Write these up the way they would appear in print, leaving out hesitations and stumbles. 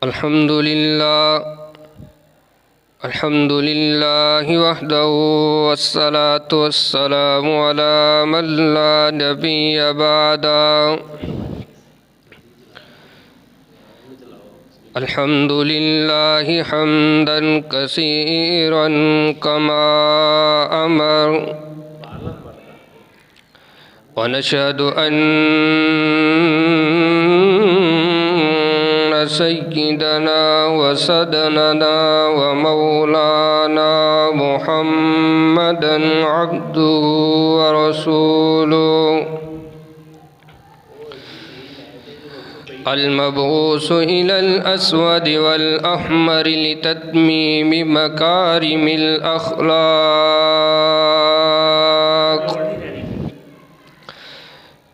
الحمد لله وحده والصلاة والسلام على من لا نبي بعده. الحمد لله حمدا كثيرا كما أمر، ونشهد أن سيدنا وسندنا ومولانا محمدا عبده ورسوله، المبعوث إلى الأسود والأحمر لتتميم مكارم الأخلاق.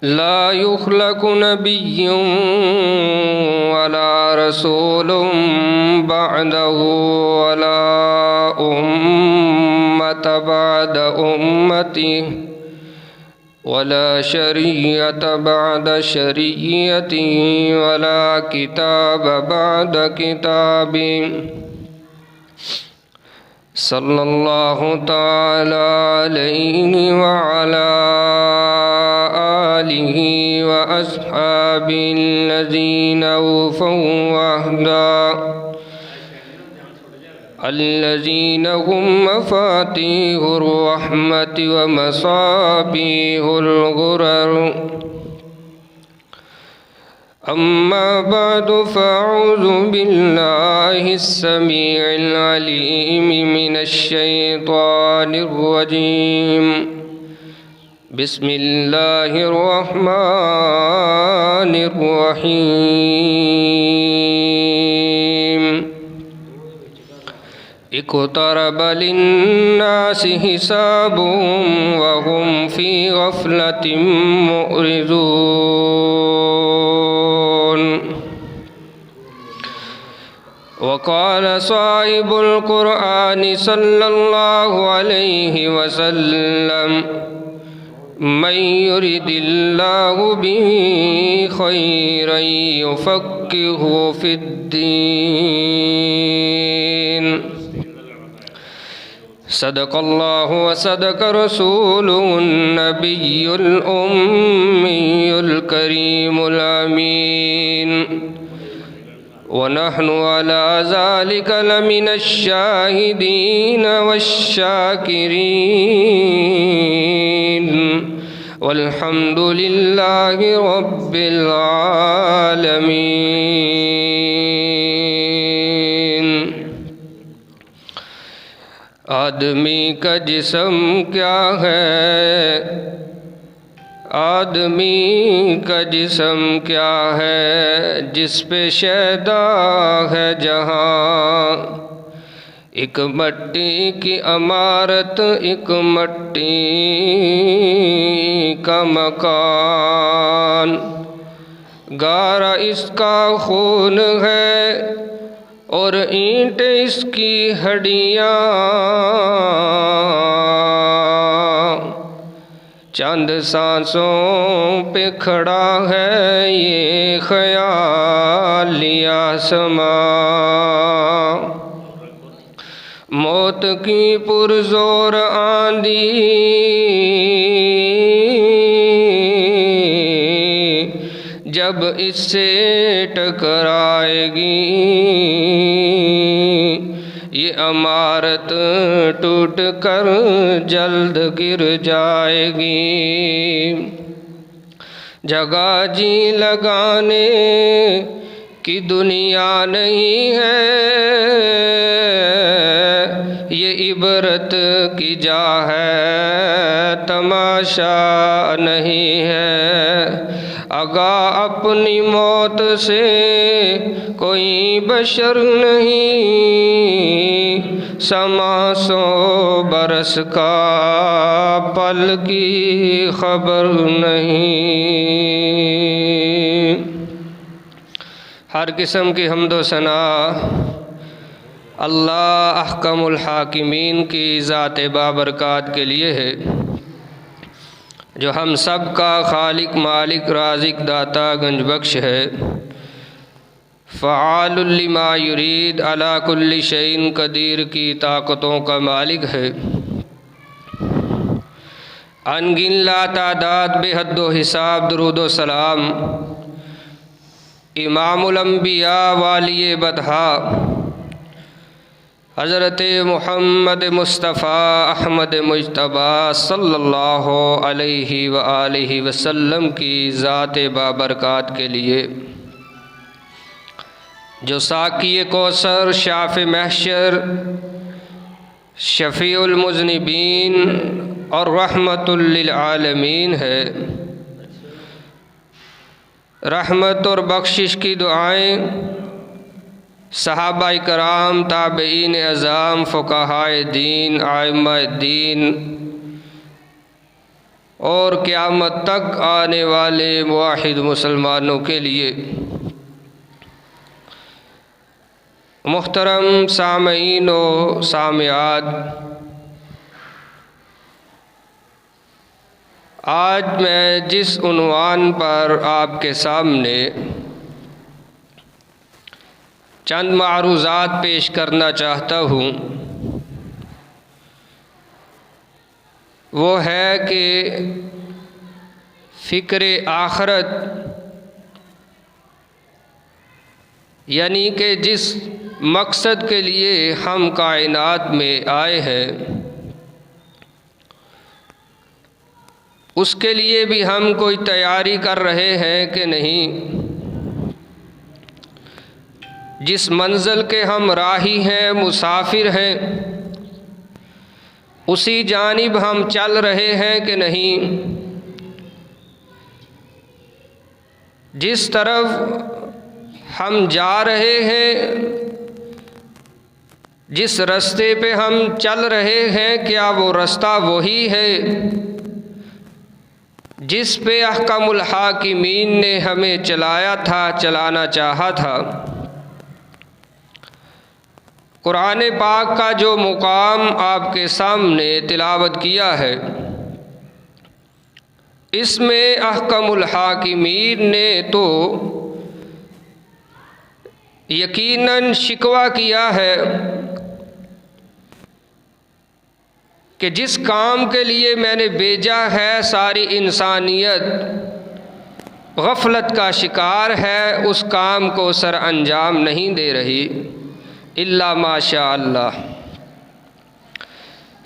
لا يخلق نبي ولا رسول بعده، ولا أمة بعد أمته، ولا شريعة بعد شريعته، ولا كتاب بعد كتابه. صلى الله تعالى عليه وعلى آله وأصحابه الذين أوفوا وعهدا، الذين هم مفاتيح الرحمة ومصابيح الغرر. أما بعد، فأعوذ بالله السميع العليم من الشيطان الرجيم. بسم الله الرحمن الرحيم. اقترب للناس حسابهم وهم في غفلة معرضون. وقال صاحب القرآن صلى الله عليه وسلم: من يرد الله به خيرا يفقهه في الدين. صدق الله وصدق رسوله النبي الأمي الكريم الأمين، ونحن على ذلك لمن الشاهدين والشاكرين، والحمد لله رب العالمین. آدمی کا جسم کیا ہے، آدمی کا جسم کیا ہے، جس پہ شیدا ہے جہاں. ایک مٹی کی عمارت، ایک مٹی کا مکان، گارا اس کا خون ہے اور اینٹ اس کی ہڈیاں. چند سانسوں پہ کھڑا ہے یہ خیالی آسماں. موت کی پرزور آندھی جب اس سے ٹکرائے گی، یہ عمارت ٹوٹ کر جلد گر جائے گی. جگہ جی لگانے کی دنیا نہیں ہے، یہ عبرت کی جا ہے، تماشا نہیں ہے. آگاہ اپنی موت سے کوئی بشر نہیں، سما 100 برس کا پل کی خبر نہیں. ہر قسم کی حمد و ثنا اللہ احکم الحاکمین کی ذات بابرکات کے لیے ہے، جو ہم سب کا خالق، مالک، رازق، داتا، گنج بخش ہے. فعال لما یرید علی کل شیء قدیر کی طاقتوں کا مالک ہے، انگن لا تعداد بے حد و حساب درود و سلام امام الانبیاء والی بدہا حضرت محمد مصطفیٰ احمد مجتبیٰ صلی اللہ علیہ وآلہ وسلم کی ذات بابرکات کے لیے، جو ساقی کوثر، شاف محشر، شفیع المذنبین اور رحمت للعالمین ہے۔ رحمت اور بخشش کی دعائیں صحابہ کرام، تابعین اعظام، فقہائے دین، ائمہ دین اور قیامت تک آنے والے موحد مسلمانوں کے لیے۔ محترم سامعین و سامعات، آج میں جس عنوان پر آپ کے سامنے چند معروضات پیش کرنا چاہتا ہوں وہ ہے کہ فکر آخرت، یعنی کہ جس مقصد کے لیے ہم کائنات میں آئے ہیں اس کے لیے بھی ہم کوئی تیاری کر رہے ہیں کہ نہیں، جس منزل کے ہم راہی ہیں، مسافر ہیں، اسی جانب ہم چل رہے ہیں کہ نہیں، جس طرف ہم جا رہے ہیں، جس رستے پہ ہم چل رہے ہیں، کیا وہ رستہ وہی ہے جس پہ احکم الحاکمین نے ہمیں چلایا تھا، چلانا چاہا تھا۔ قرآن پاک کا جو مقام آپ کے سامنے تلاوت کیا ہے، اس میں احکم الحاکمین نے تو یقیناً شکوہ کیا ہے کہ جس کام کے لیے میں نے بھیجا ہے ساری انسانیت غفلت کا شکار ہے، اس کام کو سر انجام نہیں دے رہی الا ماشاء اللہ۔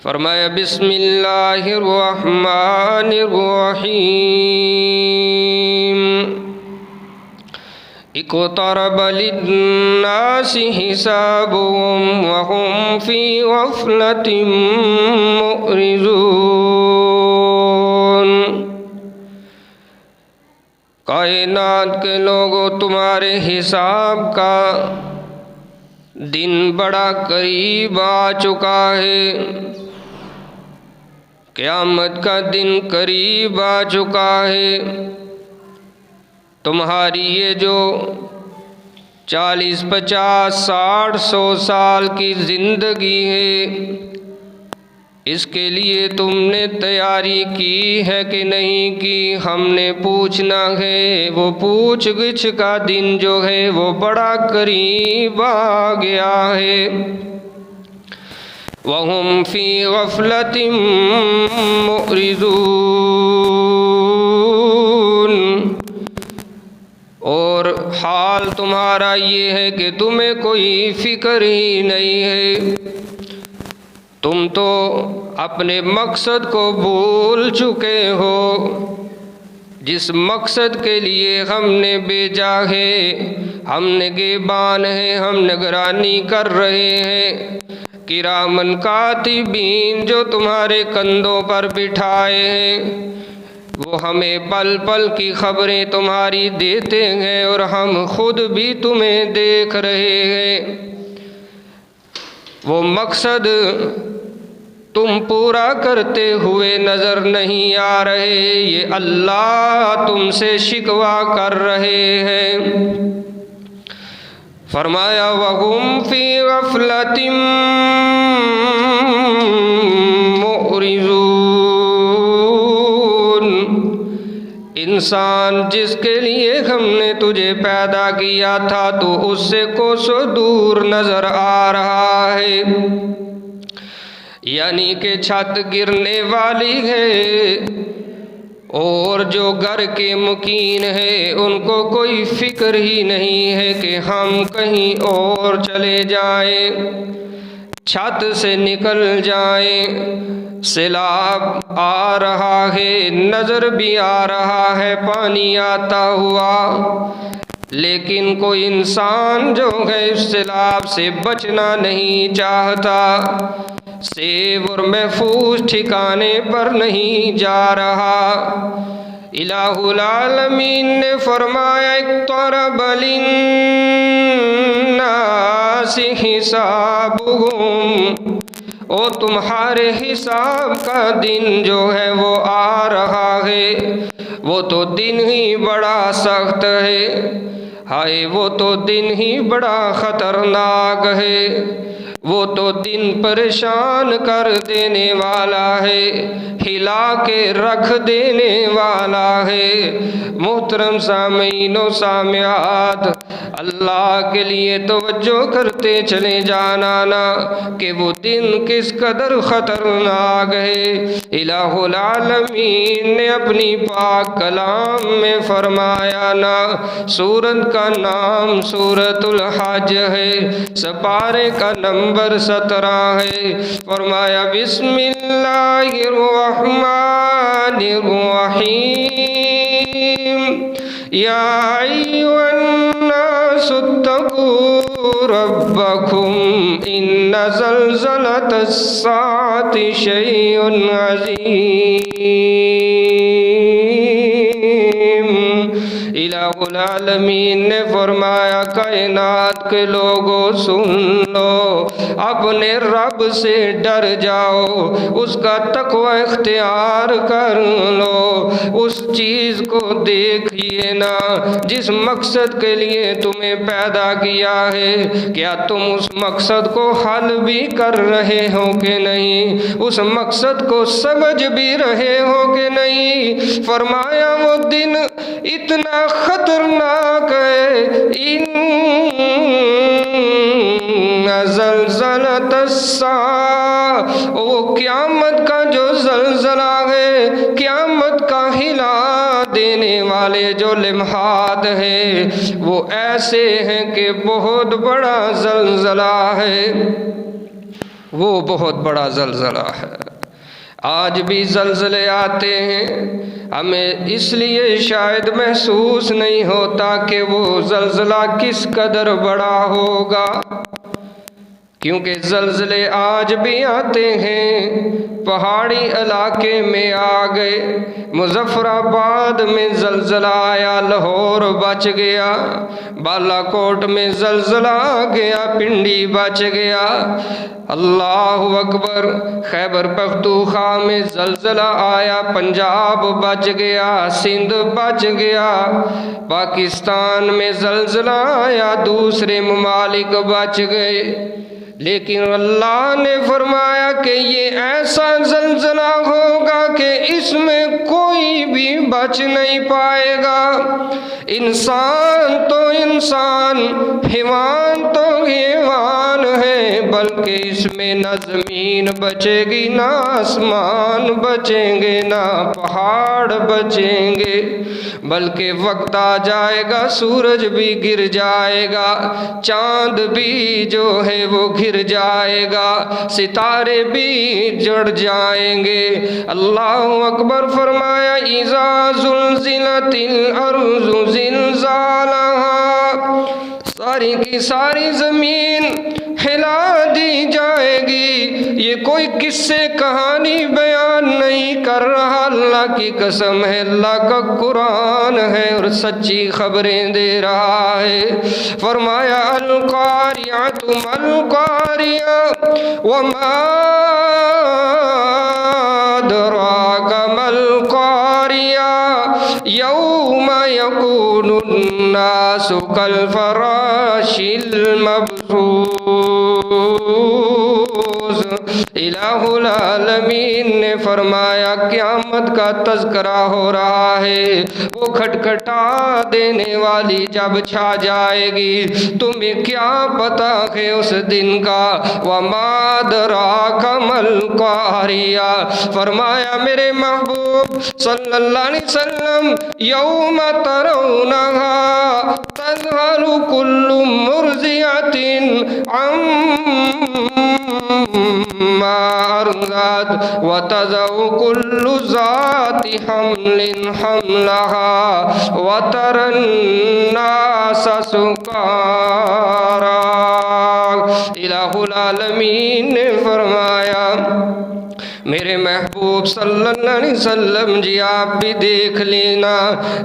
فرمایا بسم اللہ الرحمن الرحیم، اقترب للناس حسابهم وهم في غفلة معرضون۔ کائنات کے لوگوں، تمہارے حساب کا دن بڑا قریب آ چکا ہے، قیامت کا دن قریب آ چکا ہے۔ تمہاری یہ جو 40، 50، 60، 100 سال کی زندگی ہے، اس کے لیے تم نے تیاری کی ہے کہ نہیں کی، ہم نے پوچھنا ہے۔ وہ پوچھ گچھ کا دن جو ہے وہ بڑا قریب آ گیا ہے۔ وَهُمْ فِي غَفْلَةٍ مُعْرِضُونَ، اور حال تمہارا یہ ہے کہ تمہیں کوئی فکر ہی نہیں ہے، تم تو اپنے مقصد کو بھول چکے ہو، جس مقصد کے لیے ہم نے بھیجا ہے۔ ہم نگہبان ہیں، ہم نگرانی کر رہے ہیں، کرامن کاتبین جو تمہارے کندھوں پر بٹھائے ہیں، وہ ہمیں پل پل کی خبریں تمہاری دیتے ہیں، اور ہم خود بھی تمہیں دیکھ رہے ہیں۔ وہ مقصد تم پورا کرتے ہوئے نظر نہیں آ رہے، یہ اللہ تم سے شکوہ کر رہے ہیں۔ فرمایا وَهُمْ فِي غَفْلَةٍ مُعْرِضُونَ، ان انسان جس کے لیے ہم نے تجھے پیدا کیا تھا تو اس سے کوسوں دور نظر آ رہا ہے، یعنی کہ چھت گرنے والی ہے، اور جو گھر کے مکین ہیں ان کو کوئی فکر ہی نہیں ہے کہ ہم کہیں اور چلے جائیں، چھت سے نکل جائیں۔ سیلاب آ رہا ہے، نظر بھی آ رہا ہے پانی آتا ہوا، لیکن کوئی انسان جو ہے اس سیلاب سے بچنا نہیں چاہتا، سیف اور محفوظ ٹھکانے پر نہیں جا رہا۔ الہ العالمین نے فرمایا اقترب للناس حسابہم، اور تمہارے حساب کا دن جو ہے وہ آ رہا ہے، وہ تو دن ہی بڑا سخت ہے، ہائے وہ تو دن ہی بڑا خطرناک ہے، وہ تو دن پریشان کر دینے والا ہے، ہلا کے رکھ دینے والا ہے۔ محترم سامعین و سامعات، اللہ کے لیے توجہ کرتے چلے جانا نا کہ وہ دن کس قدر خطرناک ہے۔ الہ العالمین نے اپنی پاک کلام میں فرمایا نا، سورت کا نام سورۃ الحج ہے، سپارے کا نمبر 17 ہے۔ فرمایا بسم اللہ الرحمن الرحیم، یا ایھا الناس اتقوا ربکم ان زلزلۃ الساعۃ شیء عظیم۔ الہ العالمین نے فرمایا کائنات کے لوگوں سن لو، اپنے رب سے ڈر جاؤ، اس کا تقوی اختیار کر لو، اس چیز کو دیکھیے نا جس مقصد کے لیے تمہیں پیدا کیا ہے، کیا تم اس مقصد کو حل بھی کر رہے ہو کہ نہیں، اس مقصد کو سمجھ بھی رہے ہو کہ نہیں۔ فرمایا وہ دن اتنا خطرناک ہے، ان زلزلۃ الساعۃ، وہ قیامت کا جو زلزلہ ہے، قیامت کا ہلا دینے والے جو لمحات ہیں وہ ایسے ہیں کہ بہت بڑا زلزلہ ہے، وہ بہت بڑا زلزلہ ہے۔ آج بھی زلزلے آتے ہیں، ہمیں اس لیے شاید محسوس نہیں ہوتا کہ وہ زلزلہ کس قدر بڑا ہوگا، کیونکہ زلزلے آج بھی آتے ہیں۔ پہاڑی علاقے میں آ گئے، مظفر آباد میں زلزلہ آیا، لاہور بچ گیا، بالا کوٹ میں زلزلہ آ گیا، پنڈی بچ گیا، اللہ اکبر۔ خیبر پختونخوا میں زلزلہ آیا، پنجاب بچ گیا، سندھ بچ گیا، پاکستان میں زلزلہ آیا، دوسرے ممالک بچ گئے، لیکن اللہ نے فرمایا کہ یہ ایسا زلزلہ ہوگا کہ اس میں کوئی بھی بچ نہیں پائے گا، انسان تو انسان، حیوان تو حیوان ہے، بلکہ اس میں نہ زمین بچے گی، نہ آسمان بچیں گے، نہ پہاڑ بچیں گے، بلکہ وقت آ جائے گا سورج بھی گر جائے گا، چاند بھی جو ہے وہ گر جائے گا، ستارے بھی جڑ جائیں گے۔ اللہ اکبر۔ فرمایا اذا زلزلت الارض زلزالہا، ساری کی ساری زمین ہلا دی جائے گی۔ یہ کوئی قصے کہانی بیان نہیں کر رہا، اللہ کی قسم ہے، اللہ کا قرآن ہے اور سچی خبریں دے رہا ہے۔ فرمایا القاریۃ ما القاریہ وما ادراک ما القاریہ یوم یکون الناس کالفراش المبثوث الہ العالمین نے فرمایا قیامت کا تذکرہ ہو رہا ہے، وہ کھٹکھٹا دینے والی جب چھا جائے گی، تمہیں کیا پتا کہ اس دن کا، وما ادراک مل قاریہ، فرمایا میرے محبوب صلی اللہ علیہ وسلم یوم ترونہا تذہل کل مرضعۃ عما ارضعت وتضع کل ذات حمل حملها وتری الناس سکارا۔ الہ العالمین نے فرمایا میرے محبوب صلی اللہ علیہ وسلم جی آپ بھی دیکھ لینا،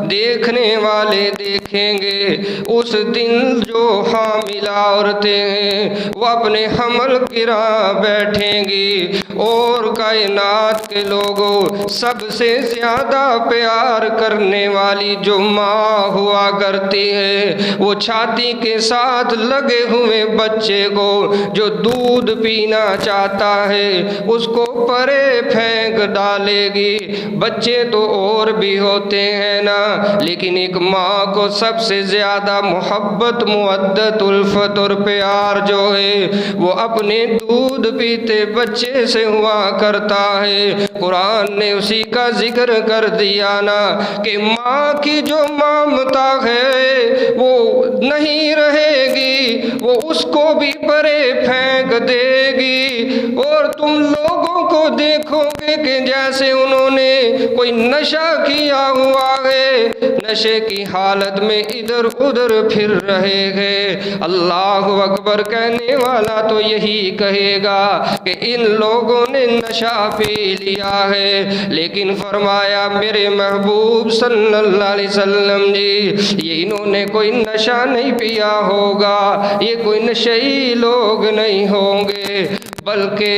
دیکھنے والے دیکھیں گے اس دن جو حاملہ عورتیں ہیں وہ اپنے حمل گرا بیٹھیں گی، اور کائنات کے لوگوں سب سے زیادہ پیار کرنے والی جو ماں ہوا کرتی ہے وہ چھاتی کے ساتھ لگے ہوئے بچے کو جو دودھ پینا چاہتا ہے اس کو پرے پھینک ڈالے گی۔ بچے تو اور بھی ہوتے ہیں نا، لیکن ایک ماں کو سب سے زیادہ محبت، مودت، الفت اور پیار جو ہے وہ اپنے دودھ پیتے بچے سے ہوا کرتا ہے۔ قرآن نے اسی کا ذکر کر دیا نا کہ ماں کی جو ممتا ہے وہ نہیں رہے گی، وہ اس کو بھی پرے پھینک دے گی، اور تم لوگوں کو دیکھو گے کہ جیسے انہوں نے کوئی نشہ کیا ہوا ہے، نشے کی حالت میں ادھر ادھر پھر رہے ہیں۔ اللہ اکبر کہنے والا تو یہی کہے گا کہ ان لوگوں نے نشہ پی لیا ہے، لیکن فرمایا میرے محبوب صلی اللہ علیہ وسلم جی یہ انہوں نے کوئی نشہ نہیں پیا ہوگا، یہ کوئی نشئی لوگ نہیں ہوں گے، بلکہ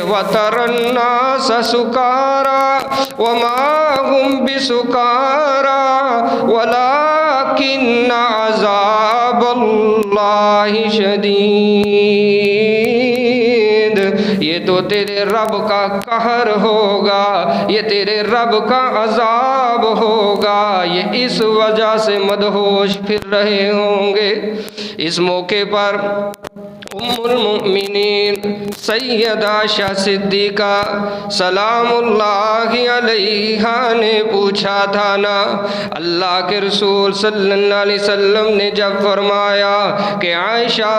وَتَرَى النَّاسَ سُكَارَىٰ وَمَا هُمْ بِسُكَارَىٰ وَلَٰكِنَّ عَذَابَ اللَّهِ شَدِيدٌ۔ یہ تو تیرے رب کا قہر ہوگا، یہ تیرے رب کا عذاب ہوگا، یہ اس وجہ سے مدہوش پھر رہے ہوں گے۔ اس موقع پر ام المؤمنین سیدہ عائشہ صدیقہ سلام اللہ علیہا نے پوچھا تھا نا، اللہ کے رسول صلی اللہ علیہ وسلم نے جب فرمایا کہ عائشہ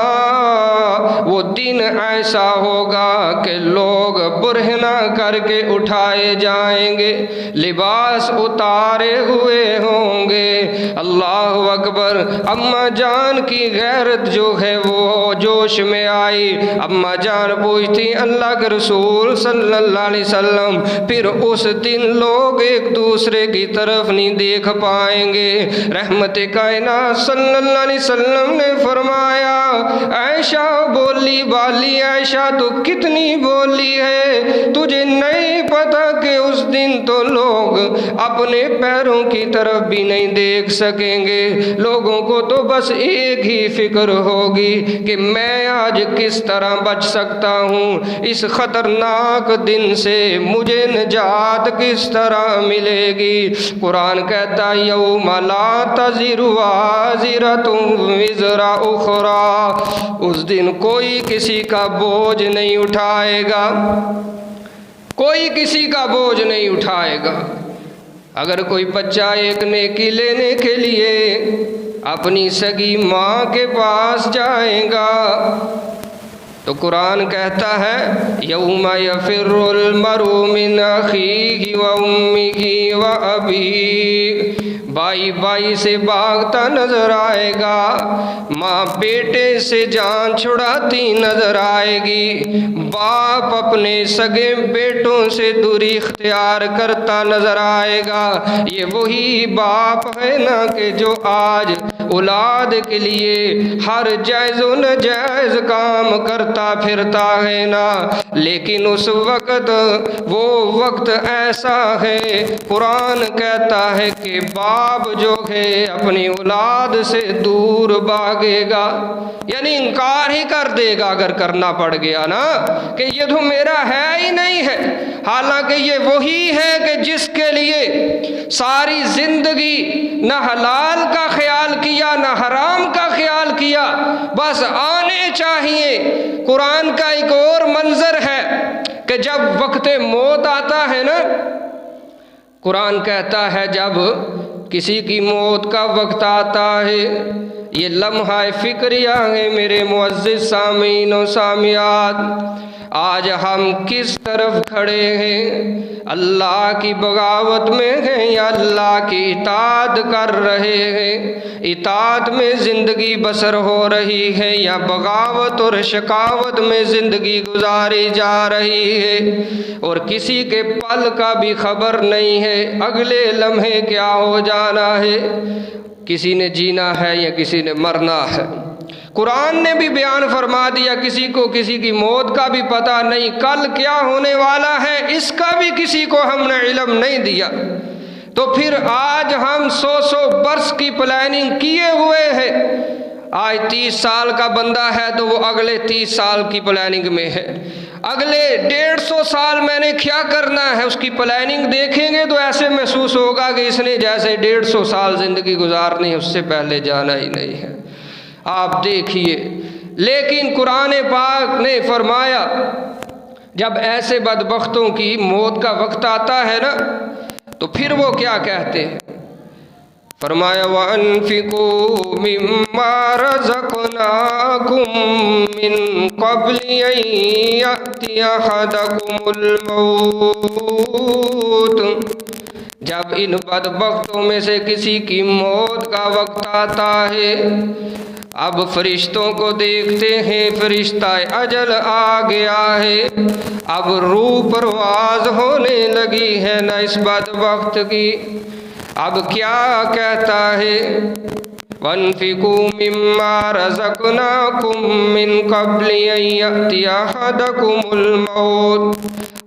وہ دن ایسا ہوگا کہ لوگ برہنہ کر کے اٹھائے جائیں گے، لباس اتارے ہوئے ہوں گے، اللہ اکبر۔ اماں جان کی غیرت جو ہے وہ جوش میں آئی، اماں جان پوچھتی اللہ کے رسول صلی اللہ علیہ وسلم پھر اس دن لوگ ایک دوسرے کی طرف نہیں دیکھ پائیں گے؟ رحمت کائنات صلی اللہ علیہ وسلم نے فرمایا عائشہ بولی بالی، عائشہ تو کتنی بولی ہے، تجھے نہیں پتا کہ اس دن تو لوگ اپنے پیروں کی طرف بھی نہیں دیکھ سکیں گے، لوگوں کو تو بس ایک ہی فکر ہوگی کہ میں آج کس طرح بچ سکتا ہوں اس خطرناک دن سے، مجھے نجات کس طرح ملے گی۔ قرآن کہتا یوم لا تزر وازرۃ وزر اخری، اس دن کوئی کسی کا بوجھ نہیں اٹھائے گا، کوئی کسی کا بوجھ نہیں اٹھائے گا۔ اگر کوئی بچہ ایک نیکی لینے کے لیے اپنی سگی ماں کے پاس جائے گا تو قرآن کہتا ہے یوم یفر المرء من اخیہ و امہ و ابیہ، بھائی بھائی سے بھاگتا نظر آئے گا، ماں بیٹے سے جان چھڑاتی نظر آئے گی، باپ اپنے سگے بیٹوں سے دوری اختیار کرتا نظر آئے گا۔ یہ وہی باپ ہے نا کہ جو آج اولاد کے لیے ہر جائز و ناجائز کام کرتا پھرتا ہے نا، لیکن اس وقت وہ وقت ایسا ہے، قرآن کہتا ہے کہ باپ جو ہے اپنی اولاد سے دور بھاگے گا، یعنی انکار ہی کر دے گا اگر کرنا پڑ گیا نا، کہ یہ تو میرا ہے ہی نہیں ہے، حالانکہ یہ وہی ہے کہ جس کے لیے ساری زندگی نہ حلال کا خیال کیا نہ حرام کا خیال کیا، بس آنے چاہیے۔ قرآن کا ایک اور منظر ہے کہ جب وقت موت آتا ہے نا، قرآن کہتا ہے جب کسی کی موت کا وقت آتا ہے، یہ لمحہ فکریہ ہے میرے معزز سامعین و سامعات، آج ہم کس طرف کھڑے ہیں؟ اللہ کی بغاوت میں ہیں یا اللہ کی اطاعت کر رہے ہیں؟ اطاعت میں زندگی بسر ہو رہی ہے یا بغاوت اور شقاوت میں زندگی گزاری جا رہی ہے؟ اور کسی کے پل کا بھی خبر نہیں ہے اگلے لمحے کیا ہو جانا ہے، کسی نے جینا ہے یا کسی نے مرنا ہے۔ قرآن نے بھی بیان فرما دیا کسی کو کسی کی موت کا بھی پتہ نہیں، کل کیا ہونے والا ہے اس کا بھی کسی کو ہم نے علم نہیں دیا، تو پھر آج ہم 100 برس کی پلاننگ کیے ہوئے ہیں، آج 30 سال کا بندہ ہے تو وہ اگلے 30 سال کی پلاننگ میں ہے، اگلے 150 سال میں نے کیا کرنا ہے اس کی پلاننگ دیکھیں گے تو ایسے محسوس ہوگا کہ اس نے جیسے 150 سال زندگی گزارنی ہے اس سے پہلے جانا ہی نہیں ہے۔ آپ دیکھیے، لیکن قرآن پاک نے فرمایا جب ایسے بدبختوں کی موت کا وقت آتا ہے نا تو پھر وہ کیا کہتے ہیں؟ فرمایا وَأَنفِقُوا مِمَّا رَزَقْنَاكُم مِّن قَبْلِ أَن يَأْتِيَ أَحَدَكُمُ الْمَوْتُ، جب ان بدبختوں میں سے کسی کی موت کا وقت آتا ہے، اب فرشتوں کو دیکھتے ہیں، فرشتہ اجل آ گیا ہے، اب روح پرواز ہونے لگی ہے نا اس بدبخت کی، اب کیا کہتا ہے؟ وَانفِقُوا مِمَّا رَزَقْنَاكُم مِّن قَبْلِ أَن يَأْتِيَ أَحَدَكُمُ الْمَوْتُ،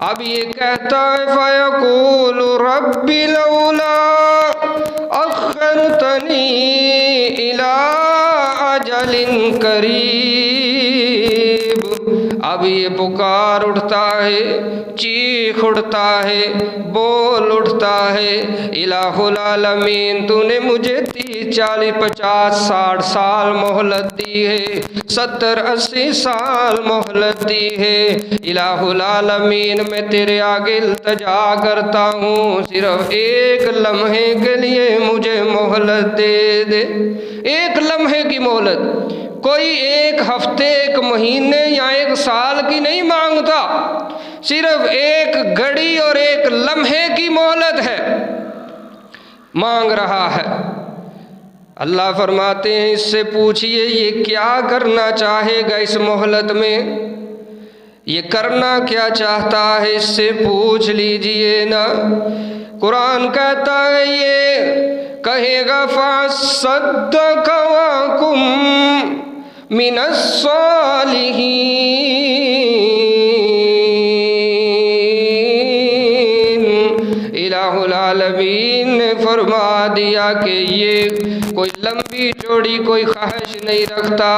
اب یہ کہتا ہے فَيَقُولُ رَبِّ لَوْلَا أَخَّرْتَنِي إِلَىٰ أَجَلٍ قَرِيبٍ، اب یہ پکار اٹھتا ہے، چیخ اٹھتا ہے، بول اٹھتا ہے، الہ العالمین تو نے مجھے 30 40 50 60 سال مہلت دی ہے، 70 80 سال مہلت دی ہے، الہ العالمین میں تیرے آگے التجا کرتا ہوں، صرف ایک لمحے کے لیے مجھے مہلت دے دے، ایک لمحے کی مہلت، کوئی ایک ہفتے ایک مہینے یا ایک سال کی نہیں مانگتا، صرف ایک گھڑی اور ایک لمحے کی مہلت ہے مانگ رہا ہے۔ اللہ فرماتے ہیں اس سے پوچھئے یہ کیا کرنا چاہے گا اس مہلت میں، یہ کرنا کیا چاہتا ہے اس سے پوچھ لیجئے نا۔ قرآن کہتا ہے یہ کہے گا فَصَدَّقَ وَكُن مِّنَ الصَّالِحِينَ، الہ العالمین نے فرما دیا کہ یہ کوئی لمبی چوڑی کوئی خواہش نہیں رکھتا،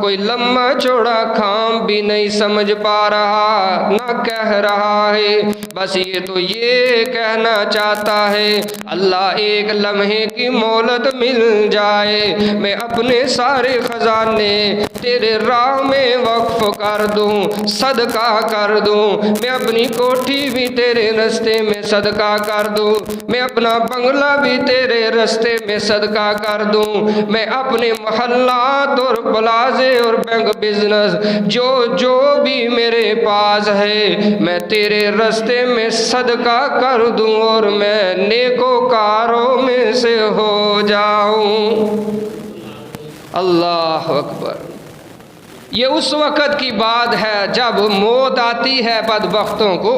کوئی لمبا چوڑا کام بھی نہیں سمجھ پا رہا، نہ کہہ رہا ہے، بس یہ تو یہ کہنا چاہتا ہے اللہ ایک لمحے کی مہلت مل جائے، میں اپنے سارے خزانے تیرے راہ میں وقف کر دوں، صدقہ کر دوں، میں اپنی کوٹھی بھی تیرے رستے میں صدقہ کر دوں، میں اپنا بنگلہ بھی تیرے رستے میں صدقہ کر دوں، میں اپنے محلات اور پلازے اور بینک بزنس جو بھی میرے پاس ہے میں تیرے رستے میں صدقہ کر دوں اور میں نیکوکاروں میں سے ہو جاؤں۔ اللہ اکبر۔ یہ اس وقت کی بات ہے جب موت آتی ہے بدبختوں کو،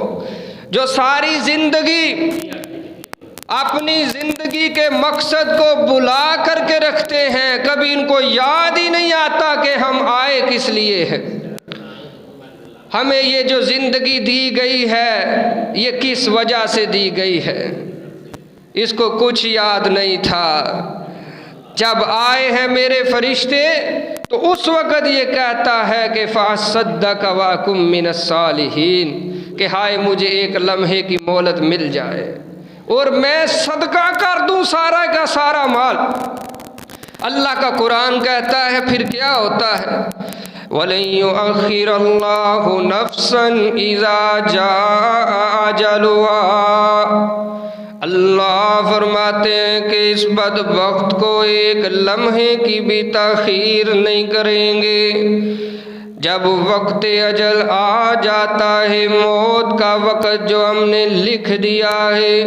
جو ساری زندگی اپنی زندگی کے مقصد کو بلا کر کے رکھتے ہیں، کبھی ان کو یاد ہی نہیں آتا کہ ہم آئے کس لیے ہیں، ہمیں یہ جو زندگی دی گئی ہے یہ کس وجہ سے دی گئی ہے، اس کو کچھ یاد نہیں تھا۔ جب آئے ہیں میرے فرشتے تو اس وقت یہ کہتا ہے کہ فَأَصَّدَّقَ وَأَكُن مِّنَ الصَّالِحِينَ، کہ ہائے مجھے ایک لمحے کی مہلت مل جائے اور میں صدقہ کر دوں سارا کا سارا مال۔ اللہ کا قرآن کہتا ہے پھر کیا ہوتا ہے، وَلَن يُؤَخِّرَ اللَّهُ نَفْسًا إِذَا جَاءَ أَجَلُهَا۔ اللہ فرماتے ہیں کہ اس بدبخت کو ایک لمحے کی بھی تاخیر نہیں کریں گے، جب وقت اجل آ جاتا ہے، موت کا وقت جو ہم نے لکھ دیا ہے،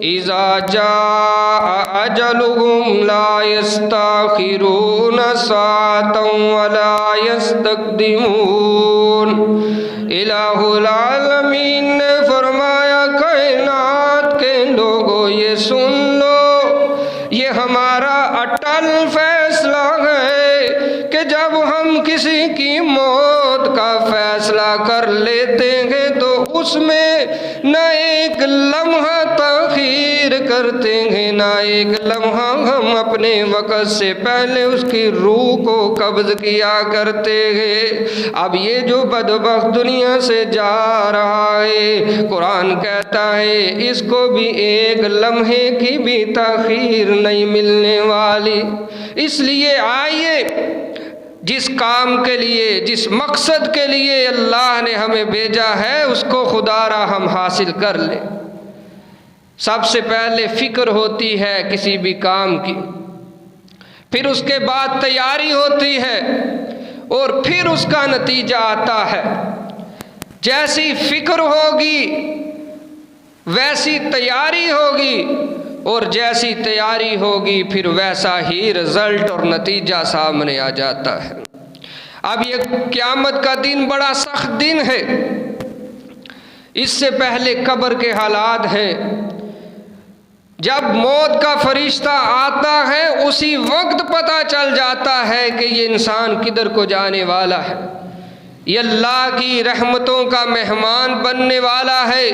اذا جاء اجلهم لا يستاخرون ساعة ولا يستقدمون۔ الہ العالمین نے فرمایا کائنات کے لوگوں یہ سن لو، یہ ہمارا اٹل فیصلہ ہے کہ جب ہم کسی کی موت کا فیصلہ کر لیتے ہیں تو اس میں نہ ایک لمحہ تاخیر کرتے ہیں، نہ ایک لمحہ ہم اپنے وقت سے پہلے اس کی روح کو قبض کیا کرتے ہیں۔ اب یہ جو بدبخت دنیا سے جا رہا ہے، قرآن کہتا ہے اس کو بھی ایک لمحے کی بھی تاخیر نہیں ملنے والی۔ اس لیے آئیے جس کام کے لیے، جس مقصد کے لیے اللہ نے ہمیں بھیجا ہے اس کو خدا را ہم حاصل کر لیں۔ سب سے پہلے فکر ہوتی ہے کسی بھی کام کی، پھر اس کے بعد تیاری ہوتی ہے اور پھر اس کا نتیجہ آتا ہے۔ جیسی فکر ہوگی ویسی تیاری ہوگی، اور جیسی تیاری ہوگی پھر ویسا ہی رزلٹ اور نتیجہ سامنے آ جاتا ہے۔ اب یہ قیامت کا دن بڑا سخت دن ہے، اس سے پہلے قبر کے حالات ہیں۔ جب موت کا فرشتہ آتا ہے اسی وقت پتہ چل جاتا ہے کہ یہ انسان کدھر کو جانے والا ہے، یہ اللہ کی رحمتوں کا مہمان بننے والا ہے،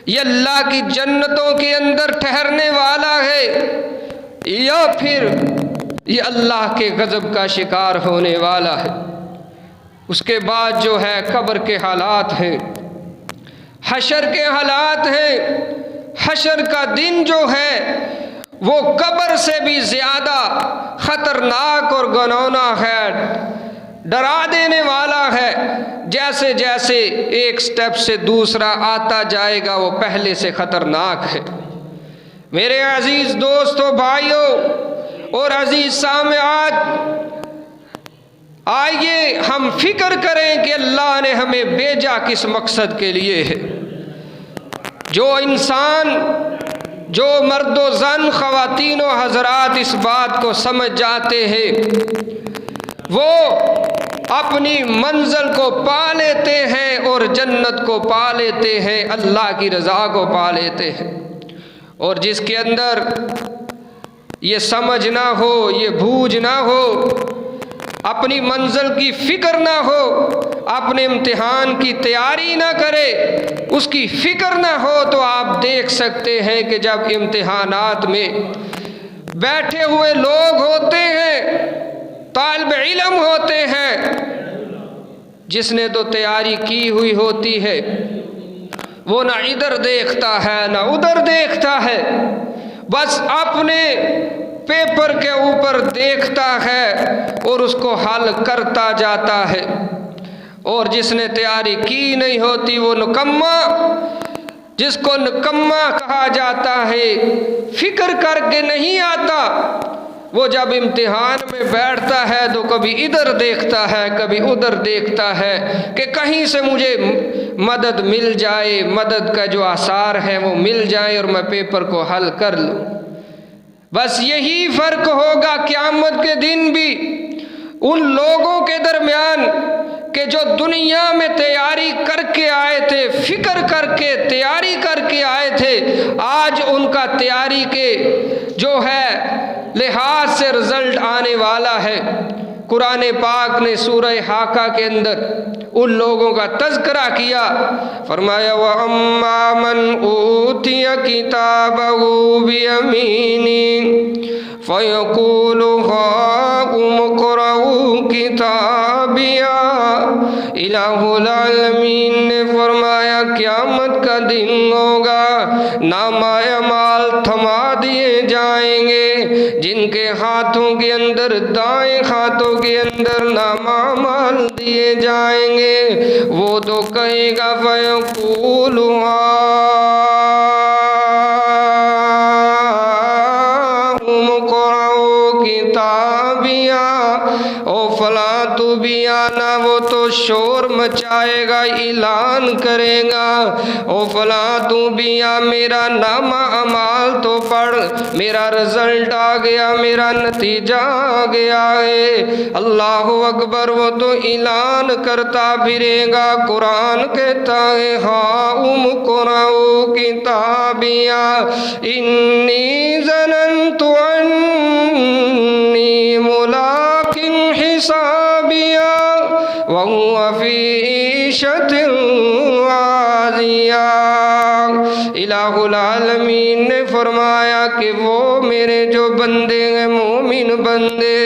یہ اللہ کی جنتوں کے اندر ٹھہرنے والا ہے، یا پھر یہ اللہ کے غضب کا شکار ہونے والا ہے۔ اس کے بعد جو ہے قبر کے حالات ہیں، حشر کے حالات ہیں۔ حشر کا دن جو ہے وہ قبر سے بھی زیادہ خطرناک اور گھناؤنا ہے، ڈرا دینے والا ہے۔ جیسے جیسے ایک سٹیپ سے دوسرا آتا جائے گا وہ پہلے سے خطرناک ہے۔ میرے عزیز دوستو، بھائیوں اور عزیز سامعات، آئیے ہم فکر کریں کہ اللہ نے ہمیں بھیجا کس مقصد کے لیے ہے۔ جو انسان، جو مرد و زن، خواتین و حضرات اس بات کو سمجھ جاتے ہیں وہ اپنی منزل کو پا لیتے ہیں اور جنت کو پا لیتے ہیں، اللہ کی رضا کو پا لیتے ہیں۔ اور جس کے اندر یہ سمجھ نہ ہو، یہ بوجھ نہ ہو، اپنی منزل کی فکر نہ ہو، اپنے امتحان کی تیاری نہ کرے، اس کی فکر نہ ہو، تو آپ دیکھ سکتے ہیں کہ جب امتحانات میں بیٹھے ہوئے لوگ ہوتے ہیں، طالب علم ہوتے ہیں، جس نے تو تیاری کی ہوئی ہوتی ہے وہ نہ ادھر دیکھتا ہے نہ ادھر دیکھتا ہے، بس اپنے پیپر کے اوپر دیکھتا ہے اور اس کو حل کرتا جاتا ہے۔ اور جس نے تیاری کی نہیں ہوتی وہ نکما، جس کو نکما کہا جاتا ہے، فکر کر کے نہیں آتا، وہ جب امتحان میں بیٹھتا ہے تو کبھی ادھر دیکھتا ہے کبھی ادھر دیکھتا ہے کہ کہیں سے مجھے مدد مل جائے، مدد کا جو آثار ہے وہ مل جائے اور میں پیپر کو حل کر لوں۔ بس یہی فرق ہوگا قیامت کے دن بھی ان لوگوں کے درمیان کہ جو دنیا میں تیاری کر کے آئے تھے، فکر کر کے تیاری کر کے آئے تھے، آج ان کا تیاری کے جو ہے لحاظ سے رزلٹ آنے والا ہے۔ قرآن پاک نے سورہ حاقہ کے اندر ان لوگوں کا تذکرہ کیا، فرمایا وَأَمَّا مَنْ أُوتِيَ كِتَابَهُ بِيَمِينِهِ فَيَقُولُ هَاؤُمُ اقْرَءُوا كِتَابِيَهْ۔ الہ العالمین نے فرمایا قیامت کا دن ہوگا، نامہ اعمال تھما دیے جائیں گے، جن کے ہاتھوں کے اندر، دائیں ہاتھوں کے اندر نامہ اعمال دیے جائیں گے، وہ تو کہے گا فَيَقُولُ او فلاں تو بھی آنا، وہ تو شور مچائے گا، اعلان کرے گا، او فلاں تو بھی آ، میرا نامہ اعمال تو پڑھ، میرا رزلٹ آ گیا، میرا نتیجہ آ گیا ہے۔ اللہ اکبر، وہ تو اعلان کرتا پھرے گا۔ قرآن کہتا ہے ہاؤم اقرءوا کتابیہ انی ظننت انی ملاق حسابیہ وہو فی عیشۃ راضیہ۔ الہ العالمین نے فرمایا کہ وہ میرے جو بندے ہیں، مومن بندے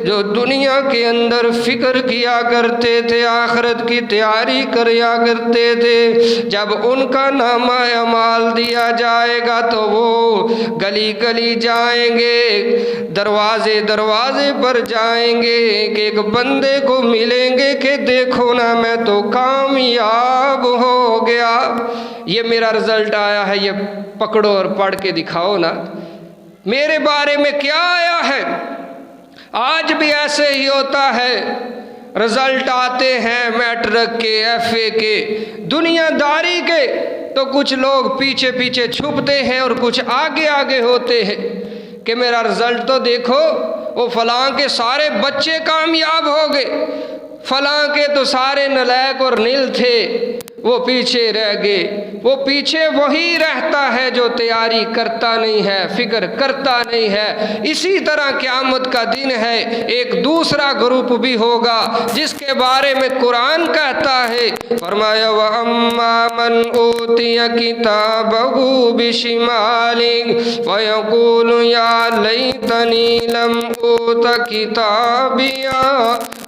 جو دنیا کے اندر فکر کیا کرتے تھے، آخرت کی تیاری کریا کرتے تھے، جب ان کا نامہ اعمال دیا جائے گا تو وہ گلی گلی جائیں گے، دروازے دروازے پر جائیں گے، کہ ایک بندے کو ملیں گے کہ دیکھو نا میں تو کامیاب ہو گیا، یہ میرا رزلٹ آیا ہے، یہ پکڑو اور پڑھ کے دکھاؤ نا میرے بارے میں کیا آیا ہے۔ آج بھی ایسے ہی ہوتا ہے، رزلٹ آتے ہیں میٹرک کے، ایف اے کے، دنیا داری کے، تو کچھ لوگ پیچھے پیچھے چھپتے ہیں اور کچھ آگے آگے ہوتے ہیں کہ میرا رزلٹ تو دیکھو، وہ فلاں کے سارے بچے کامیاب ہو گئے، فلاں کے تو سارے نالائق اور نیل تھے، وہ پیچھے رہ گئے۔ وہ پیچھے وہی رہتا ہے جو تیاری کرتا نہیں ہے، فکر کرتا نہیں ہے۔ اسی طرح قیامت کا دن ہے، ایک دوسرا گروپ بھی ہوگا جس کے بارے میں قرآن کہتا ہے، فرمایا وَأَمَّا مَنْ أُوتِيَ كِتَابَهُ بِشِمَالِهِ فَيَقُولُ يَا لَيْتَنِي لَمْ أُوتَ كِتَابِيَهْ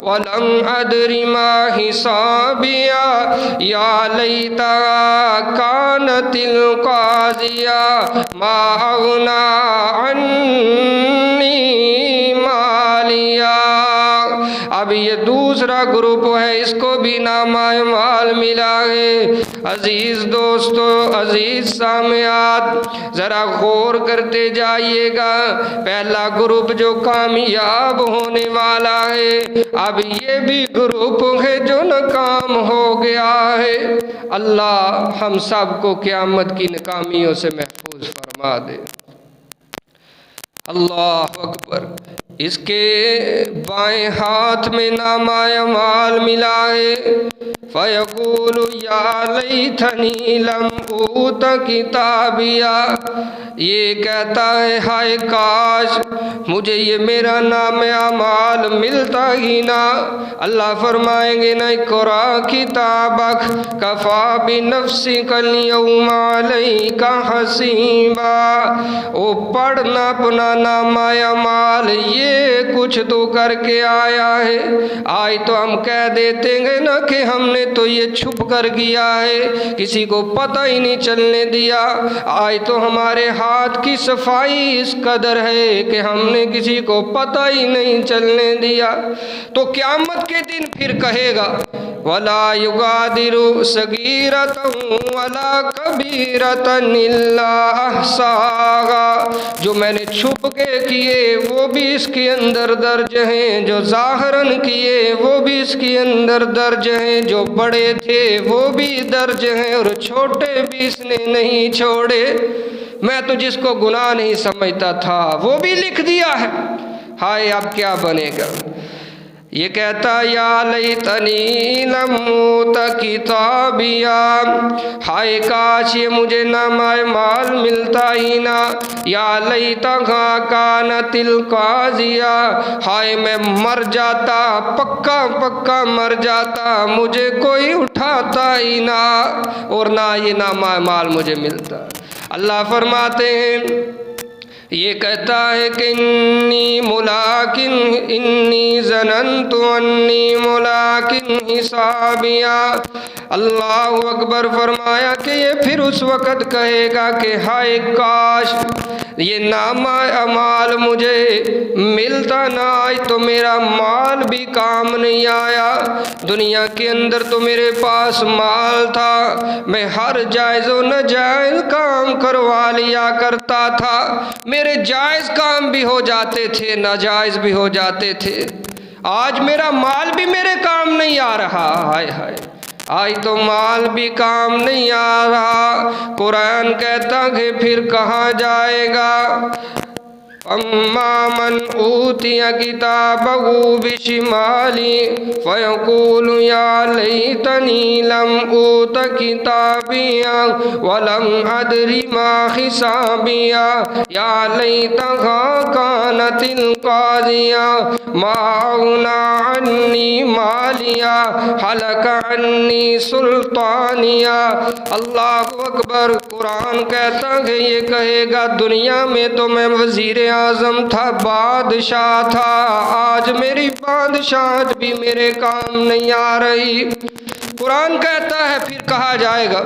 وَلَمْ أَدْرِ مَا حِسَابِيَهْ يَا لَيْتَهَا كَانَتِ الْقَاضِيَةَ مَا أَغْنَىٰ عَنِّي مَالِيَهْ۔ اب یہ دوسرا گروپ ہے، اس کو بھی نامہ اعمال ملا ہے۔ عزیز دوستو، عزیز سامعات، ذرا غور کرتے جائیے گا۔ پہلا گروپ جو کامیاب ہونے والا ہے، اب یہ بھی گروپ ہے جو ناکام ہو گیا ہے۔ اللہ ہم سب کو قیامت کی ناکامیوں سے محفوظ فرما دے۔ اللہ اکبر۔ اس کے بائیں ہاتھ میں نامہ اعمال ملا ہے، فَيَقُولُ يَا لَيْتَنِي لَمْ أُوتَ كِتَابِيَهْ، یہ کہتا ہے ہائے کاش مجھے یہ میرا نامہ اعمال ملتا ہی نہ۔ اللہ فرمائیں گے نہ، اقرأ کتابک کفیٰ بنفسک اليوم علیک حسیبا، او پڑھنا اپنا نامہ اعمال، یہ کچھ تو کر کے آیا ہے۔ آج تو ہم کہہ دیتے ہیں نا کہ ہم نے تو یہ چھپ کر کیا ہے، کسی کو پتہ ہی نہیں چلنے دیا۔ آج تو ہمارے ہاتھ کی صفائی اس قدر ہے کہ ہم نے کسی کو پتہ ہی نہیں چلنے دیا۔ تو قیامت کے دن پھر کہے گا وَلَا يُغَادِرُ صَغِيرَةً وَلَا كَبِيرَةً إِلَّا أَحْصَاهَا، جو میں نے چھپ کے کیے وہ بھی اس کے اندر درج ہیں، جو ظاہراً کیے وہ بھی اس کے اندر درج ہیں، جو بڑے تھے وہ بھی درج ہیں، اور چھوٹے بھی اس نے نہیں چھوڑے۔ میں تو جس کو گناہ نہیں سمجھتا تھا وہ بھی لکھ دیا ہے۔ ہائے اب کیا بنے گا؟ یہ کہتا یا لیتنی لم اوت کتابیا، ہائے کاش یہ مجھے نامہ اعمال ملتا ہی نہ، یا لیتہا کانت القاضیہ، ہائے میں مر جاتا، پکا پکا مر جاتا، مجھے کوئی اٹھاتا ہی نہ اور نہ یہ نامہ اعمال مجھے ملتا۔ اللہ فرماتے ہیں، یہ کہتا ہے کہ انی ظننت انی ملاقٍ حسابیا۔ اللہ اکبر، فرمایا کہ یہ پھر اس وقت کہے گا کہ ہائے کاش یہ نامہ اعمال مجھے ملتا نہ، آج تو میرا مال بھی کام نہیں آیا۔ دنیا کے اندر تو میرے پاس مال تھا، میں ہر جائز و ناجائز کام کروا لیا کرتا تھا، میرے جائز کام بھی ہو جاتے تھے، ناجائز بھی ہو جاتے تھے، آج میرا مال بھی میرے کام نہیں آ رہا۔ ہائے ہائے، آج تو مال بھی کام نہیں آ رہا۔ قرآن کہتا کہ پھر کہاں جائے گا؟ اما من اوتی کتابہ بشمالی فیقول یا لیتنی لم اوت کتابیا ولم ادر ما حسابیا یا لیتہا کانت القاضیہ ما اغنی عنی مالیا ہلک عنی سلطانیا۔ اللہ اکبر، قرآن کہتا کہ یہ کہے گا دنیا میں تو میں وزیر اعظم تھا، بادشاہ تھا، آج میری بادشاہت بھی میرے کام نہیں آ رہی۔ قرآن کہتا ہے پھر کہا جائے گا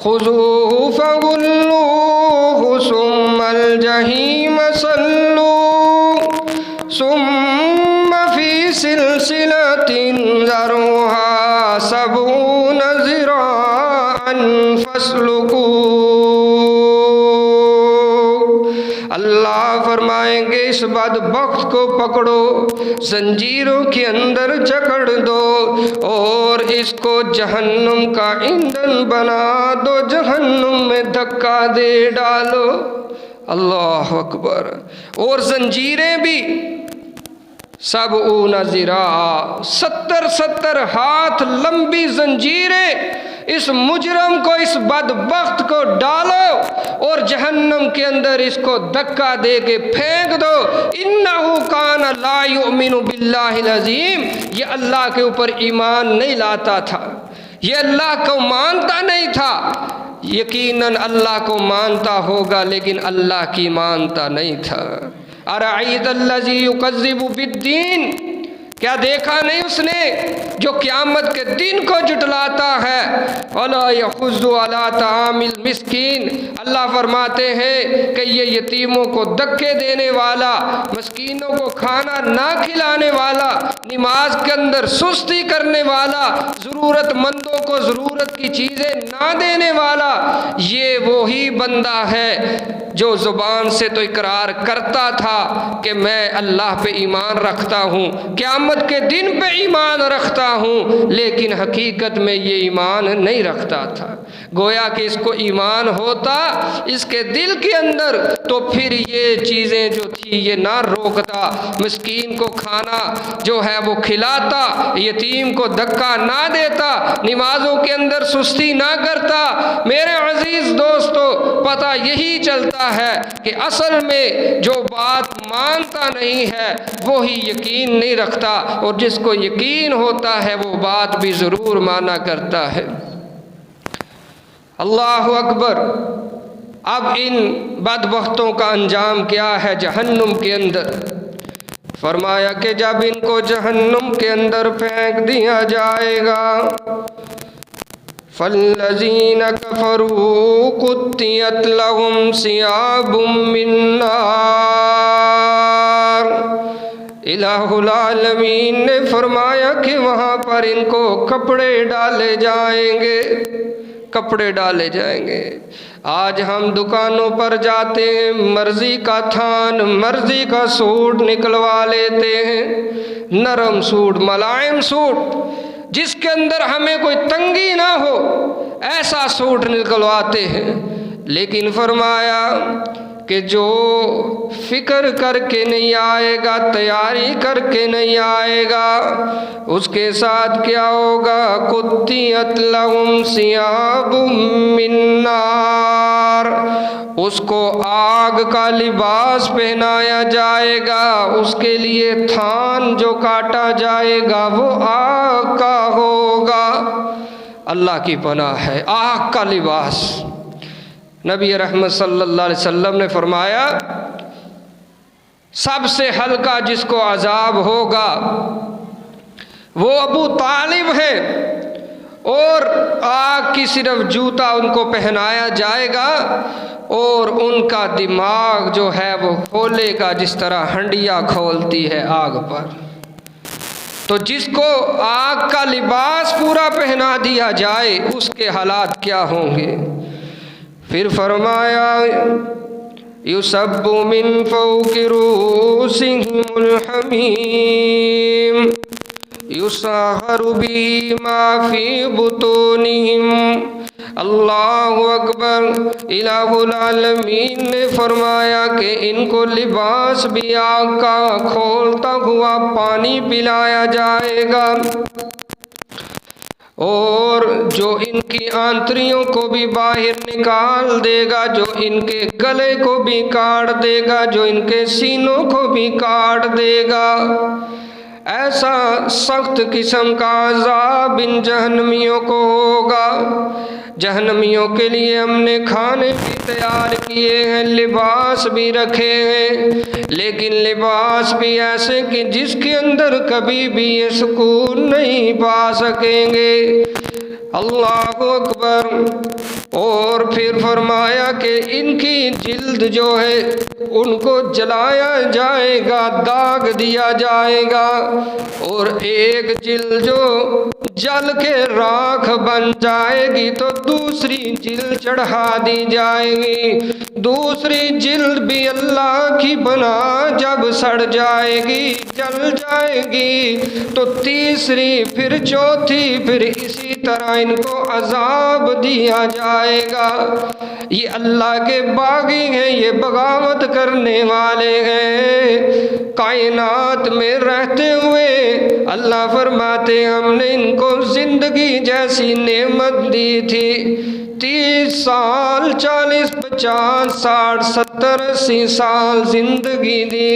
خذوہ فغلوہ ثم الجحیم صلوہ ثم فی سلسلۃ ذرعہا 70 ذراعا فاسلکوہ۔ اللہ فرمائیں گے اس بدبخت کو پکڑو، زنجیروں کے اندر جکڑ دو اور اس کو جہنم کا ایندھن بنا دو، جہنم میں دھکا دے ڈالو۔ اللہ اکبر، اور زنجیریں بھی 70 ذراع، 70 ہاتھ لمبی زنجیریں اس مجرم کو، اس بدبخت کو ڈالو اور جہنم کے اندر اس کو دھکا دے کے پھینک دو۔ انہو کان لا یؤمن باللہ العظیم، یہ اللہ کے اوپر ایمان نہیں لاتا تھا، یہ اللہ کو مانتا نہیں تھا۔ یقیناً اللہ کو مانتا ہوگا لیکن اللہ کی مانتا نہیں تھا۔ ارأیت الذی یکذب بالدین، کیا دیکھا نہیں اس نے جو قیامت کے دن کو جھٹلاتا ہے؟ وَلَا يَحُضُّ عَلَىٰ طَعَامِ الْمِسْكِينِ، اللہ فرماتے ہیں کہ یہ یتیموں کو دھکے دینے والا، مسکینوں کو کھانا نہ کھلانے والا، نماز کے اندر سستی کرنے والا، ضرورت مندوں کو ضرورت کی چیزیں نہ دینے والا، یہ وہی بندہ ہے جو زبان سے تو اقرار کرتا تھا کہ میں اللہ پہ ایمان رکھتا ہوں، قیامت کے دن پہ ایمان رکھتا ہوں، لیکن حقیقت میں یہ ایمان نہیں رکھتا تھا۔ گویا کہ اس کو ایمان ہوتا اس کے دل کے اندر تو پھر یہ چیزیں جو تھی یہ نہ روکتا، مسکین کو کھانا جو ہے وہ کھلاتا، یتیم کو دھکا نہ دیتا، نمازوں کے اندر سستی نہ کرتا۔ میرے عزیز دوستو، پتہ یہی چلتا ہے کہ اصل میں جو بات مانتا نہیں ہے وہی یقین نہیں رکھتا، اور جس کو یقین ہوتا ہے وہ بات بھی ضرور مانا کرتا ہے۔ اللہ اکبر۔ اب ان بدبختوں کا انجام کیا ہے جہنم کے اندر؟ فرمایا کہ جب ان کو جہنم کے اندر پھینک دیا جائے گا، فَالَّذِينَ كَفَرُوا قُطِّعَتْ لَهُمْ ثِيَابٌ مِّن نَّارٍ۔ الہ العالمین نے فرمایا کہ وہاں پر ان کو کپڑے ڈالے جائیں گے، کپڑے ڈالے جائیں گے۔ آج ہم دکانوں پر جاتے ہیں، مرضی کا تھان، مرضی کا سوٹ نکلوا لیتے ہیں، نرم سوٹ، ملائم سوٹ، جس کے اندر ہمیں کوئی تنگی نہ ہو، ایسا سوٹ نکلواتے ہیں۔ لیکن فرمایا کہ جو فکر کر کے نہیں آئے گا، تیاری کر کے نہیں آئے گا، اس کے ساتھ کیا ہوگا؟ قطعت لہم ثیاب من نار، اس کو آگ کا لباس پہنایا جائے گا، اس کے لیے تھان جو کاٹا جائے گا وہ آگ کا ہوگا۔ اللہ کی پناہ ہے، آگ کا لباس۔ نبی رحمت صلی اللہ علیہ وسلم نے فرمایا سب سے ہلکا جس کو عذاب ہوگا وہ ابو طالب ہے، اور آگ کی صرف جوتا ان کو پہنایا جائے گا، اور ان کا دماغ جو ہے وہ کھولے گا جس طرح ہنڈیا کھولتی ہے آگ پر۔ تو جس کو آگ کا لباس پورا پہنا دیا جائے اس کے حالات کیا ہوں گے؟ پھر فرمایا یُصَبُّ مِن فَوْقِ رُؤُوسِهِمُ الْحَمِيمُ یُصَهَّرُ بِهِ مَا فِي بُطُونِهِمْ۔ اللہ اکبر۔ الہ العالمین نے فرمایا کہ ان کو لباس بھی آگ کا کھولتا ہوا پانی پلایا جائے گا، اور جو ان کی آنتریوں کو بھی باہر نکال دے گا، جو ان کے گلے کو بھی کاٹ دے گا، جو ان کے سینوں کو بھی کاٹ دے گا۔ ایسا سخت قسم کا عذاب ان جہنمیوں کو ہوگا۔ جہنمیوں کے لیے ہم نے کھانے بھی تیار کیے ہیں، لباس بھی رکھے ہیں، لیکن لباس بھی ایسے کہ جس کے اندر کبھی بھی یہ سکون نہیں پا سکیں گے۔ اللہ اکبر۔ اور پھر فرمایا کہ ان کی جلد جو ہے ان کو جلایا جائے گا، داغ دیا جائے گا، اور ایک جلد جو جل کے راکھ بن جائے گی تو دوسری جلد چڑھا دی جائے گی، دوسری جلد بھی اللہ کی بنا جب سڑ جائے گی، جل جائے گی، تو تیسری، پھر چوتھی، پھر اسی طرح ان کو عذاب دیا جائے گا۔ یہ اللہ کے باغی ہیں، یہ بغاوت کرنے والے ہیں۔ کائنات میں رہتے ہوئے اللہ فرماتے ہم نے ان کو زندگی جیسی نعمت دی تھی، 30 سال 40 50 60 70 80 سال زندگی دی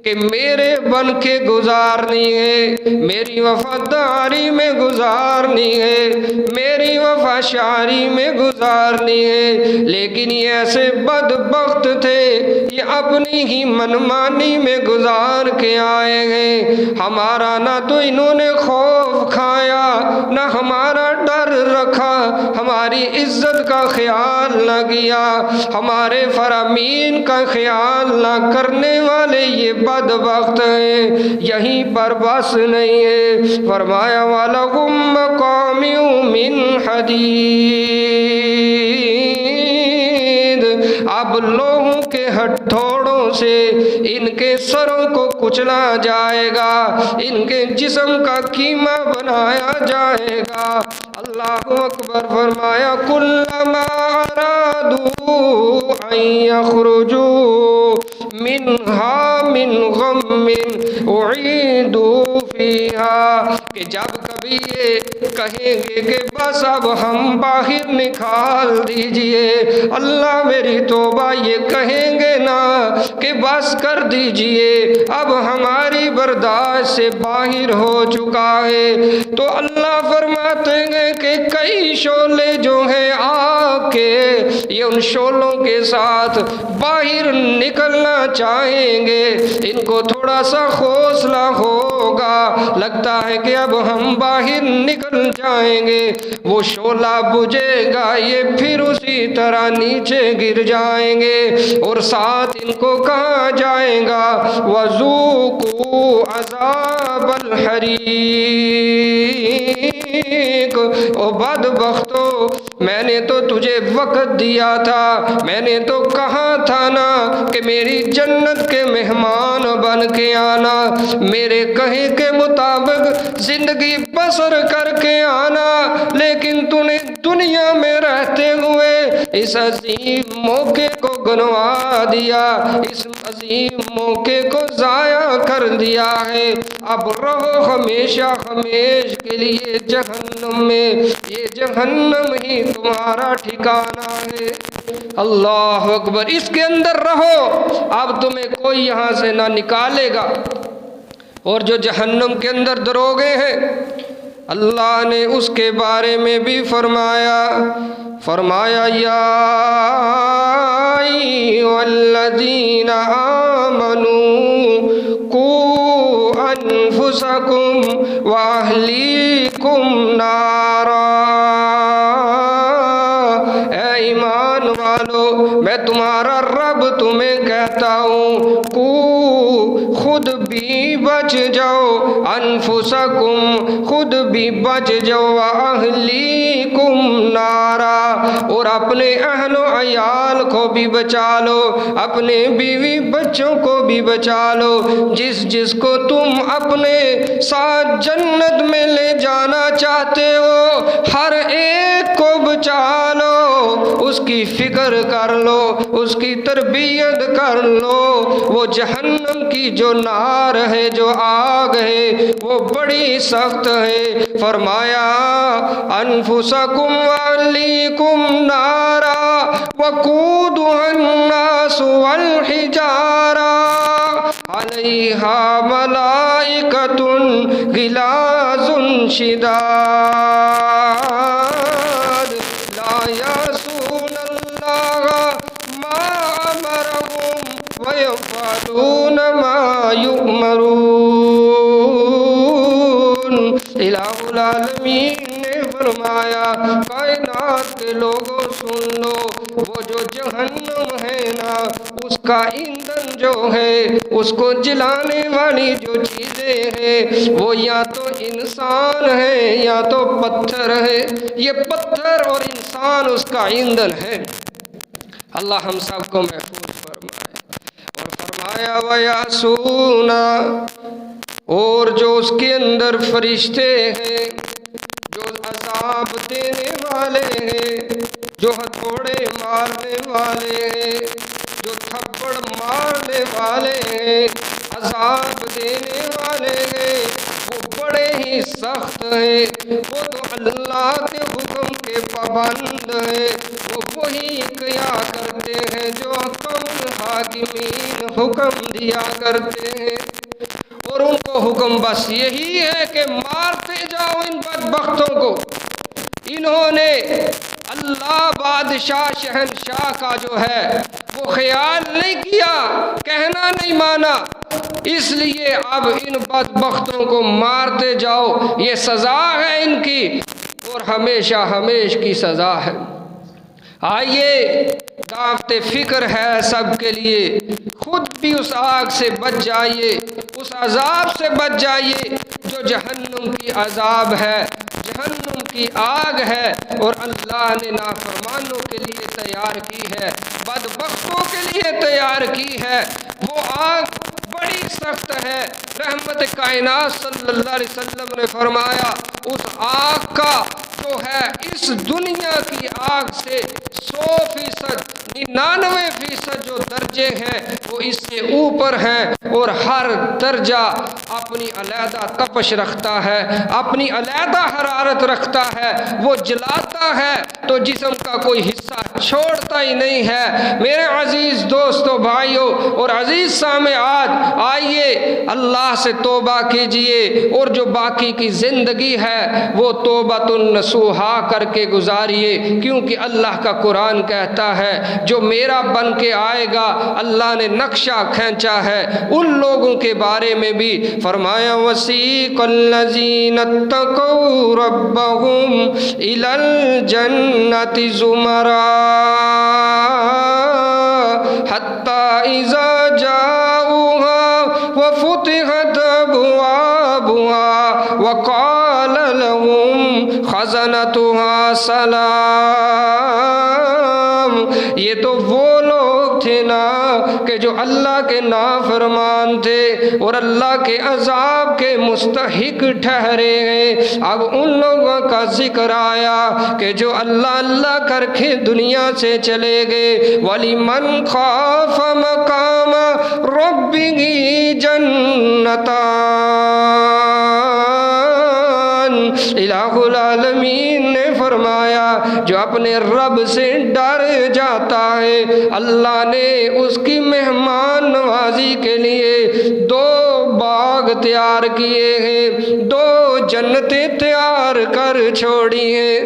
کہ میرے بن کے گزارنی ہے، میری وفاداری میں گزارنی ہے، میری وفاشاری میں گزارنی ہے، لیکن یہ ایسے بدبخت تھے، یہ اپنی ہی منمانی میں گزار کے آئے ہیں۔ ہمارا نہ تو انہوں نے خوف کھایا، نہ ہمارا ڈر رکھا، ہماری عزت کا خیال نہ کیا، ہمارے فرامین کا خیال نہ کرنے والے یہ بدبخت ہیں۔ یہیں پر بس نہیں ہے، فرمایا وَلَهُم مَّقَامِعُ مِنْ حَدِيدٍ، اب لوگوں کے ہتھوڑوں سے ان کے سروں کو کچلا جائے گا، ان کے جسم کا کیما بنایا جائے گا۔ اللہ اکبر۔ فرمایا کلما ارادوا ان یخرجوا منہا من غم اعیدوا فیہا، کہ جب کبھی یہ کہیں گے کہ بس اب ہم باہر نکال دیجئے، اللہ میری توبہ، یہ کہیں گے نا کہ بس کر دیجئے، اب ہماری برداشت سے باہر ہو چکا ہے، تو اللہ فرماتے ہیں کہ کئی شعلے جو ہیں آگ کے، یہ ان شعلوں کے ساتھ باہر نکلنا چاہیں گے، ان کو تھوڑا سا حوصلہ ہوگا، لگتا ہے کہ اب ہم باہر نکل جائیں گے، وہ شعلہ بجھے گا، یہ پھر اسی طرح نیچے گر جائیں گے، اور ساتھ ان کو کہا جائے گا وَذُوقُوا عَذَابَ الْحَرِيقِ، او بدبختو میں نے تو تجھے وقت دیا تھا، میں نے تو کہا تھا نا کہ میری جنت کے مہمان بن کے آنا، میرے کہے کے مطابق زندگی بسر کر کے آنا، لیکن تو نے دنیا میں رہتے ہوئے اس عظیم موقع کو گنوا دیا، اس عظیم موقع کو ضائع کر دیا ہے۔ اب رہو ہمیشہ ہمیش کے لیے جہنم میں، یہ جہنم ہی تمہارا ٹھکانہ ہے۔ اللہ اکبر، اس کے اندر رہو، اب تمہیں کوئی یہاں سے نہ نکالے گا۔ اور جو جہنم کے اندر دروگے ہیں، اللہ نے اس کے بارے میں بھی فرمایا یا ایھا الذین آمنوا قوا انفسکم واہلیکم نارا، اے ایمان والو میں تمہارا رب تمہیں کہتا ہوں، خود بھی بچ جاؤ، انفسکم خود بھی بچ جاؤ، واہلیکم نارا اور اپنے اہل و عیال کو بھی بچا لو، اپنے بیوی بچوں کو بھی بچا لو، جس کو تم اپنے ساتھ جنت میں لے جانا چاہتے ہو ہر ایک کو بچا لو، اس کی فکر کر لو، اس کی تربیت کر لو۔ وہ جہنم کی جو نار ہے، جو آگ ہے، وہ بڑی سخت ہے۔ فرمایا انفسکم واہلیکم نارا وقودها الناس والحجارہ علیہا ملائکۃ غلاظ شداد لا یعصون اللہ ما امرهم ویفعلون ما یؤمرون۔ الہ العالمین نے فرمایا کائنات کے لوگوں سن لو، وہ جو جہنم ہے نا، اس کا ایندھن جو ہے، اس کو جلانے والی جو چیزیں ہیں، وہ یا تو انسان ہے یا تو پتھر ہے۔ یہ پتھر اور انسان اس کا ایندھن ہے۔ اللہ ہم سب کو محفوظ فرمائے۔ اور فرمایا وَيَعْصُونَ، اور جو اس کے اندر فرشتے ہیں، جو عذاب دینے والے ہیں، جو ہتھوڑے مارنے والے ہیں، جو تھپڑ مارنے والے ہیں، عذاب دینے والے ہیں، وہ بڑے ہی سخت ہیں۔ وہ تو اللہ کے حکم کے پابند ہیں، وہ وہی کیا کرتے ہیں جو حاکمین حکم دیا کرتے ہیں، اور ان کو حکم بس یہی ہے کہ مارتے جاؤ ان بدبختوں کو۔ انہوں نے اللہ بادشاہ شہنشاہ کا جو ہے وہ خیال نہیں کیا، کہنا نہیں مانا، اس لیے اب ان بدبختوں کو مارتے جاؤ، یہ سزا ہے ان کی، اور ہمیشہ ہمیش کی سزا ہے۔ آئیے دعوت فکر ہے سب کے لیے، خود بھی اس آگ سے بچ جائیے، اس عذاب سے بچ جائیے جو جہنم کی عذاب ہے، جہنم کی آگ ہے، اور اللہ نے نافرمانوں کے لیے تیار کی ہے، بدبختوں کے لیے تیار کی ہے۔ وہ آگ بڑی سخت ہے۔ رحمت کائنات صلی اللہ علیہ وسلم نے فرمایا اس آگ کا جو ہے اس دنیا کی آگ سے 100%، 99% جو درجے ہیں وہ اس سے اوپر ہیں، اور ہر درجہ اپنی علیحدہ تپش رکھتا ہے، اپنی علیحدہ حرارت رکھتا ہے، وہ جلاتا ہے تو جسم کا کوئی حصہ چھوڑتا ہی نہیں ہے۔ میرے عزیز دوستو، بھائیوں اور عزیز سامعات، آئیے اللہ سے توبہ کیجئے، اور جو باقی کی زندگی ہے وہ توبۃ نصوحا کر کے گزاریے، کیونکہ اللہ کا قرآن کہتا ہے جو میرا بن کے آئے گا، اللہ نے نقشہ کھینچا ہے ان لوگوں کے بارے میں بھی۔ فرمایا وَسِيقَ الَّذِينَ اتَّقَوْا رَبَّهُمْ إِلَى الْجَنَّةِ زُمَرًا حَتَّى إِذَا جَاءُوهَا وَفُتِحَتْ أَبْوَابُهَا وقال لهم خزنتها سلام۔ یہ تو وہ لوگ تھے نا کہ جو اللہ کے نافرمان تھے اور اللہ کے عذاب کے مستحق ٹھہرے ہیں۔ اب ان لوگوں کا ذکر آیا کہ جو اللہ اللہ کر کے دنیا سے چلے گئے۔ وَلِمَنْ خَافَ مَقَامَ رَبِّهِ جَنَّتَانِ۔ الہ العالمین نے فرمایا جو اپنے رب سے ڈر جاتا ہے اللہ نے اس کی مہمان نوازی کے لیے دو باغ تیار کیے ہیں، دو جنتیں تیار کر چھوڑی ہیں۔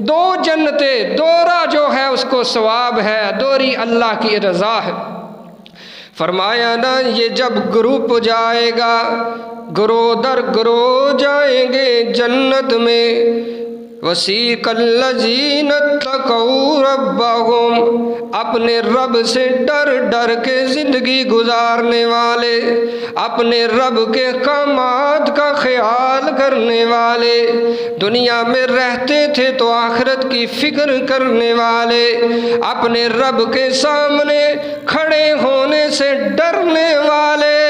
دو جنتیں، دورہ جو ہے اس کو ثواب ہے، دوری اللہ کی رضا ہے۔ فرمایا نا یہ جب گروپ جائے گا، گروہ در گروہ جائیں گے جنت میں۔ وسیق الذین اتقوا ربہم، اپنے رب سے ڈر ڈر کے زندگی گزارنے والے، اپنے رب کے احکامات کا خیال کرنے والے، دنیا میں رہتے تھے تو آخرت کی فکر کرنے والے، اپنے رب کے سامنے کھڑے ہونے سے ڈرنے والے،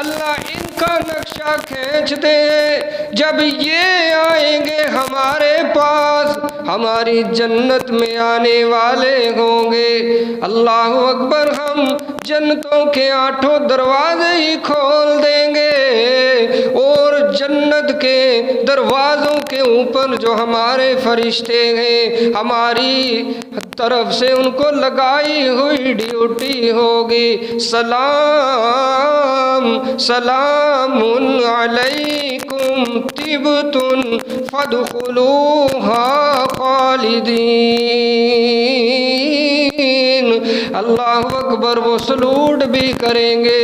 اللہ ان کا نقشہ کھینچتے ہیں۔ جب یہ آئیں گے ہمارے پاس، ہماری جنت میں آنے والے ہوں گے۔ اللہ اکبر، ہم جنتوں کے 8 دروازے ہی کھول دیں گے اور جنت کے دروازوں کے اوپر جو ہمارے فرشتے ہیں ہماری طرف سے ان کو لگائی ہوئی ڈیوٹی ہوگی، سلام سلام علیکم طبتم فادخلوها خالدین۔ اللہ اکبر، وہ سلوٹ بھی کریں گے،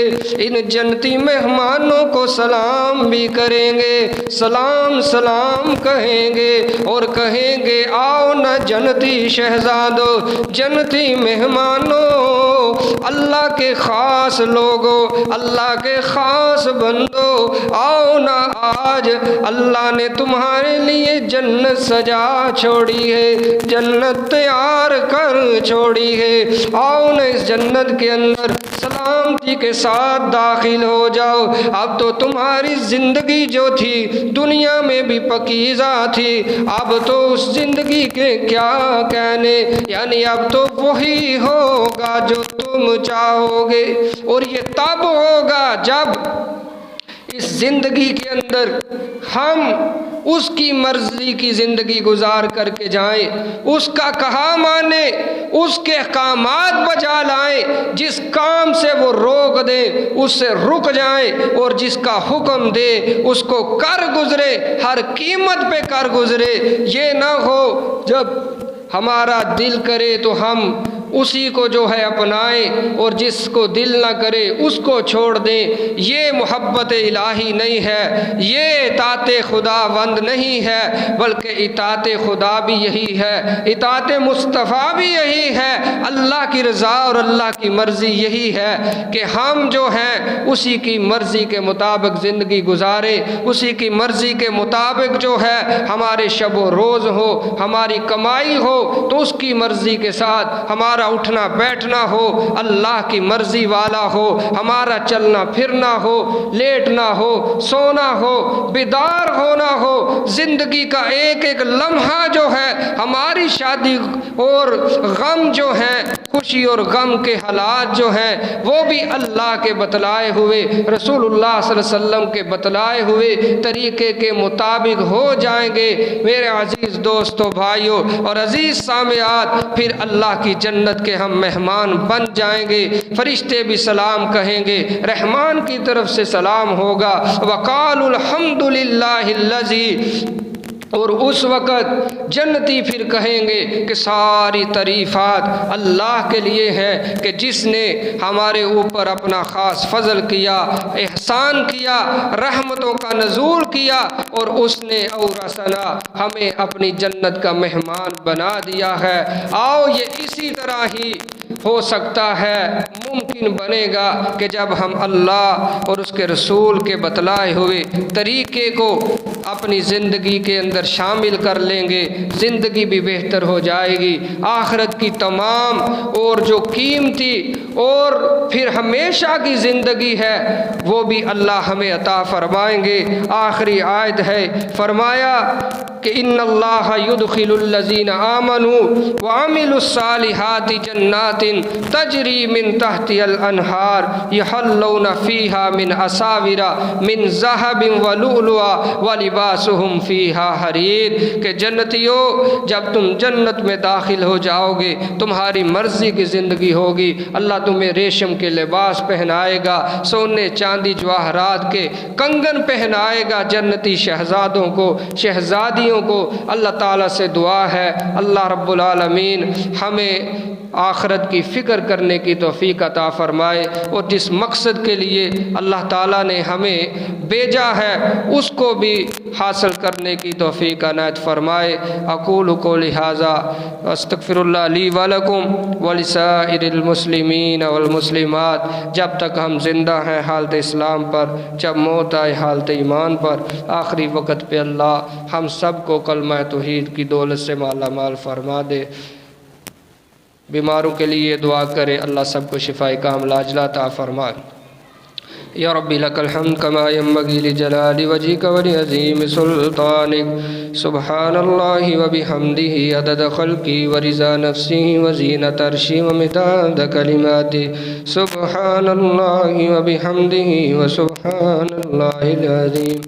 ان جنتی مہمانوں کو سلام بھی کریں گے، سلام سلام کہیں گے اور کہیں گے آؤ نہ جنتی شہزادوں، جنتی مہمانوں، اللہ کے خاص لوگوں، اللہ کے خاص بندوں، آؤ نہ آج اللہ نے تمہارے لیے جنت سجا چھوڑی ہے، جنت تیار کر چھوڑی ہے، آؤ نہ اس جنت کے اندر سلامتی کے ساتھ داخل ہو جاؤ۔ اب تو تمہاری زندگی جو تھی دنیا میں بھی پکیزہ تھی، اب تو اس زندگی کے کیا کہنے، یعنی اب تو وہی ہوگا جو تم چاہو گے، اور یہ تب ہوگا جب اس زندگی کے اندر ہم اس کی مرضی کی زندگی گزار کر کے جائیں، اس کا کہا مانیں، اس کے احکامات بجا لائیں، جس کام سے وہ روک دے اس سے رک جائیں اور جس کا حکم دے اس کو کر گزرے، ہر قیمت پہ کر گزرے۔ یہ نہ ہو جب ہمارا دل کرے تو ہم اسی کو جو ہے اپنائیں اور جس کو دل نہ کرے اس کو چھوڑ دیں۔ یہ محبت الہی نہیں ہے، یہ اطاعت خدا بند نہیں ہے، بلکہ اطاعت خدا بھی یہی ہے، اطاعت مصطفیٰ بھی یہی ہے، اللہ کی رضا اور اللہ کی مرضی یہی ہے کہ ہم جو ہیں اسی کی مرضی کے مطابق زندگی گزاریں، اسی کی مرضی کے مطابق جو ہے ہمارے شب و روز ہو، ہماری کمائی ہو تو اس کی مرضی کے ساتھ ہمارا اٹھنا بیٹھنا ہو، اللہ کی مرضی والا ہو، ہمارا چلنا پھرنا ہو، لیٹنا ہو، سونا ہو، بیدار ہونا ہو، زندگی کا ایک ایک لمحہ جو ہے، ہماری شادی اور غم جو ہیں، خوشی اور غم کے حالات جو ہیں وہ بھی اللہ کے بتلائے ہوئے، رسول اللہ صلی اللہ علیہ وسلم کے بتلائے ہوئے طریقے کے مطابق ہو جائیں گے۔ میرے عزیز دوستو، بھائیوں اور عزیز سامعات، پھر اللہ کی جنت کے ہم مہمان بن جائیں گے، فرشتے بھی سلام کہیں گے، رحمان کی طرف سے سلام ہوگا، وقالوا الحمد للہ الذی، اور اس وقت جنتی پھر کہیں گے کہ ساری تعریفات اللہ کے لیے ہیں کہ جس نے ہمارے اوپر اپنا خاص فضل کیا، احسان کیا، رحمتوں کا نزول کیا، اور اس نے اورثنا ہمیں اپنی جنت کا مہمان بنا دیا ہے۔ آؤ یہ اسی طرح ہی ہو سکتا ہے، ممکن بنے گا کہ جب ہم اللہ اور اس کے رسول کے بتلائے ہوئے طریقے کو اپنی زندگی کے اندر شامل کر لیں گے، زندگی بھی بہتر ہو جائے گی، آخرت کی تمام اور جو قیمتی اور پھر ہمیشہ کی زندگی ہے وہ بھی اللہ ہمیں عطا فرمائیں گے۔ آخری آیت ہے، فرمایا کہ ان اللہ یدخل الذین آمنوا وعملوا الصالحات جنات تجری من تحتها الانہار یحلون فیہا من اساور من ذہب ولؤلؤا ولباسہم فیہا حریر، کہ جنتیوں جب تم جنت میں داخل ہو جاؤ گے تمہاری مرضی کی زندگی ہوگی، اللہ تمہیں ریشم کے لباس پہنائے گا، سونے چاندی جواہرات کے کنگن پہنائے گا جنتی شہزادوں کو، شہزادیوں کو۔ اللہ تعالیٰ سے دعا ہے اللہ رب العالمین ہمیں آخرت کی فکر کرنے کی توفیق عطا فرمائے، اور جس مقصد کے لیے اللہ تعالیٰ نے ہمیں بھیجا ہے اس کو بھی حاصل کرنے کی توفیق عنایت فرمائے۔ اقول قولی ھذا استغفر اللہ لی ولکم ولسائر المسلمین والمسلمات۔ جب تک ہم زندہ ہیں حالت اسلام پر، جب موت آئے حالت ایمان پر، آخری وقت پہ اللہ ہم سب کو کلمہ توحید کی دولت سے مالا مال فرما دے۔ بیماروں کے لیے دعا کرے، اللہ سب کو شفائے کاملہ عاجلہ عطا فرمائے۔ یا ربی لک الحمد کما ینبغی لجلال وجہک ولعظیم سلطانک، سبحان اللہ وبحمدہ عدد خلقہ ورضا نفسہ وزینۃ عرشہ ومداد کلماتہ، سبحان اللہ وبحمدہ وسبحان اللہ العظیم۔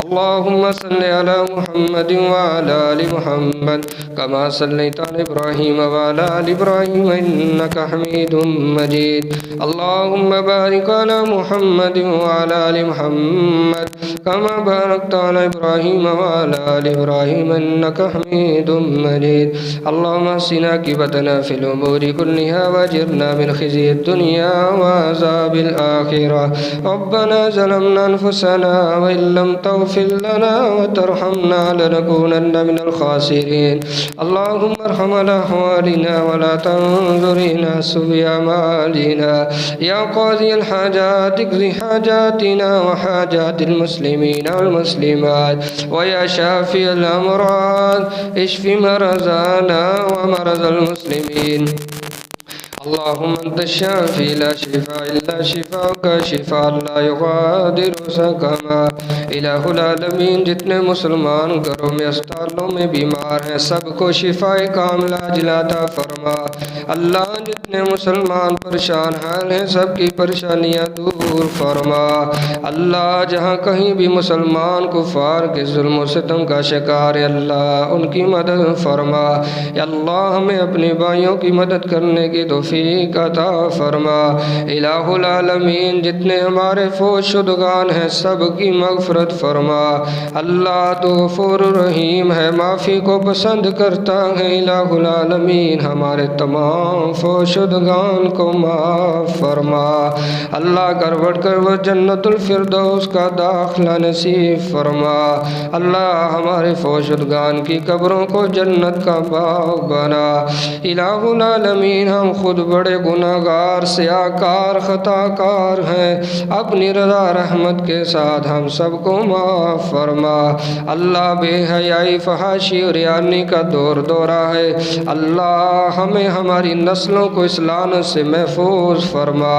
اللہم صل علی محمد وعلی آل محمد کما صلیت علی ابراہیم وعلی آل ابراہیم انک حمید مجید۔ اللہم بارک علی محمد وعلی آل محمد کما بارکت علی ابراہیم وعلی آل ابراہیم انک حمید مجید۔ اللہم احسن عاقبتنا فی الامور کلها واجرنا من خزی الدنیا وعذاب الآخرہ۔ ربنا ظلمنا انفسنا وان لم تغفر لنا وترحمنا لنكونن من الخاسرین۔ اللہم ارحم احوالنا ولا تنظر الى سوء اعمالنا، یا قاضی الحاجات اقض حاجاتنا وحاجات المسلمین والمسلمات، ویا شافی الامراض اشف مرضانا ومرض المسلمین۔ اللہم انت الشافی لا شفاء الا شفاءک شفاء لا یغادر سقما۔ الہ العالمین جتنے مسلمان گھروں میں اسپتالوں میں بیمار ہیں سب کو شفاء کاملہ عاجلہ عطا فرما۔ اللہ جتنے مسلمان پریشان حال ہیں سب کی پریشانیاں دور فرما۔ اللہ جہاں کہیں بھی مسلمان کفار کے ظلم و ستم کا شکار ہے اللہ ان کی مدد فرما۔ یا اللہ ہمیں اپنے بھائیوں کی مدد کرنے کی توفیق عطا فرما۔ الہ العالمین جتنے ہمارے فوت شدگان ہیں سب کی مغفرت فرما۔ اللہ تو غفور رحیم ہے، معافی کو پسند کرتا ہے۔ الہ العالمین ہمارے تمام فوت شدگان کو معاف فرما۔ اللہ کر بڑھ کر وہ جنت الفردوس کا داخلہ نصیب فرما۔ اللہ ہمارے فوت شدگان کی قبروں کو جنت کا باغ بنا۔ الہ العالمین ہم خود بڑے گناہگار سیاہکار خطا کار ہیں، اپنی رضا رحمت کے ساتھ ہم سب کو معاف فرما۔ اللہ بے حیائی فحاشی اور ریانی کا دور دورہ ہے، اللہ ہمیں ہماری نسلوں کو اس لعنت سے محفوظ فرما۔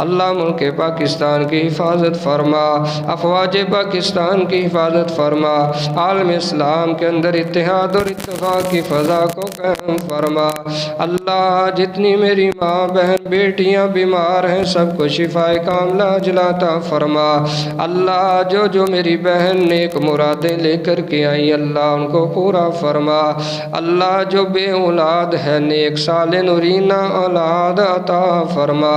اللہ ملک پاکستان کی حفاظت فرما، افواج پاکستان کی حفاظت فرما، عالم اسلام کے اندر اتحاد اور اتفاق کی فضا کو قائم فرما۔ اللہ جتنی میری ماں بہن بیٹیاں بیمار ہیں سب کو شفائے کاملہ عاجلہ عطا فرما۔ اللہ جو جو میری بہن نیک مرادیں لے کر کے آئی اللہ ان کو پورا فرما۔ اللہ جو بے اولاد ہے نیک صالح نورینہ اولاد عطا فرما۔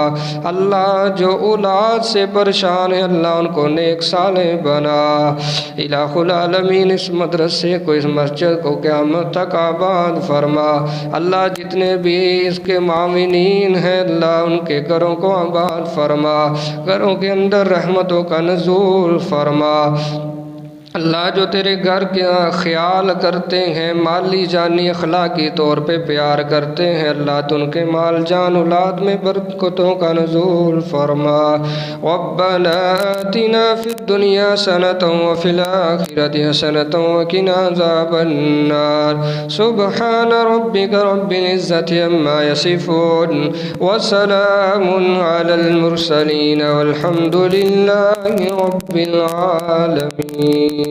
اللہ جو اولاد سے پریشان ہے اللہ ان کو نیک صالح بنا۔ الہ العالمین اس مدرسے کو اس مسجد کو قیامت تک آباد فرما۔ اللہ جتنے بھی اس کے معاونین ہیں اللہ ان کے گھروں کو آباد فرما، گھروں کے اندر رحمتوں کا نزول فرما۔ اللہ جو تیرے گھر کے خیال کرتے ہیں، مالی جانی اخلاقی طور پہ پیار کرتے ہیں، اللہ تو ان کے مال جان اولاد میں برکتوں کا نزول فرما۔ ربنا آتنا فی الدنیا حسنۃ وفی الآخرۃ حسنۃ وقنا عذاب النار۔ سبحان ربک رب العزۃ عما یصفون وسلام علی المرسلین والحمد للہ رب العالمین۔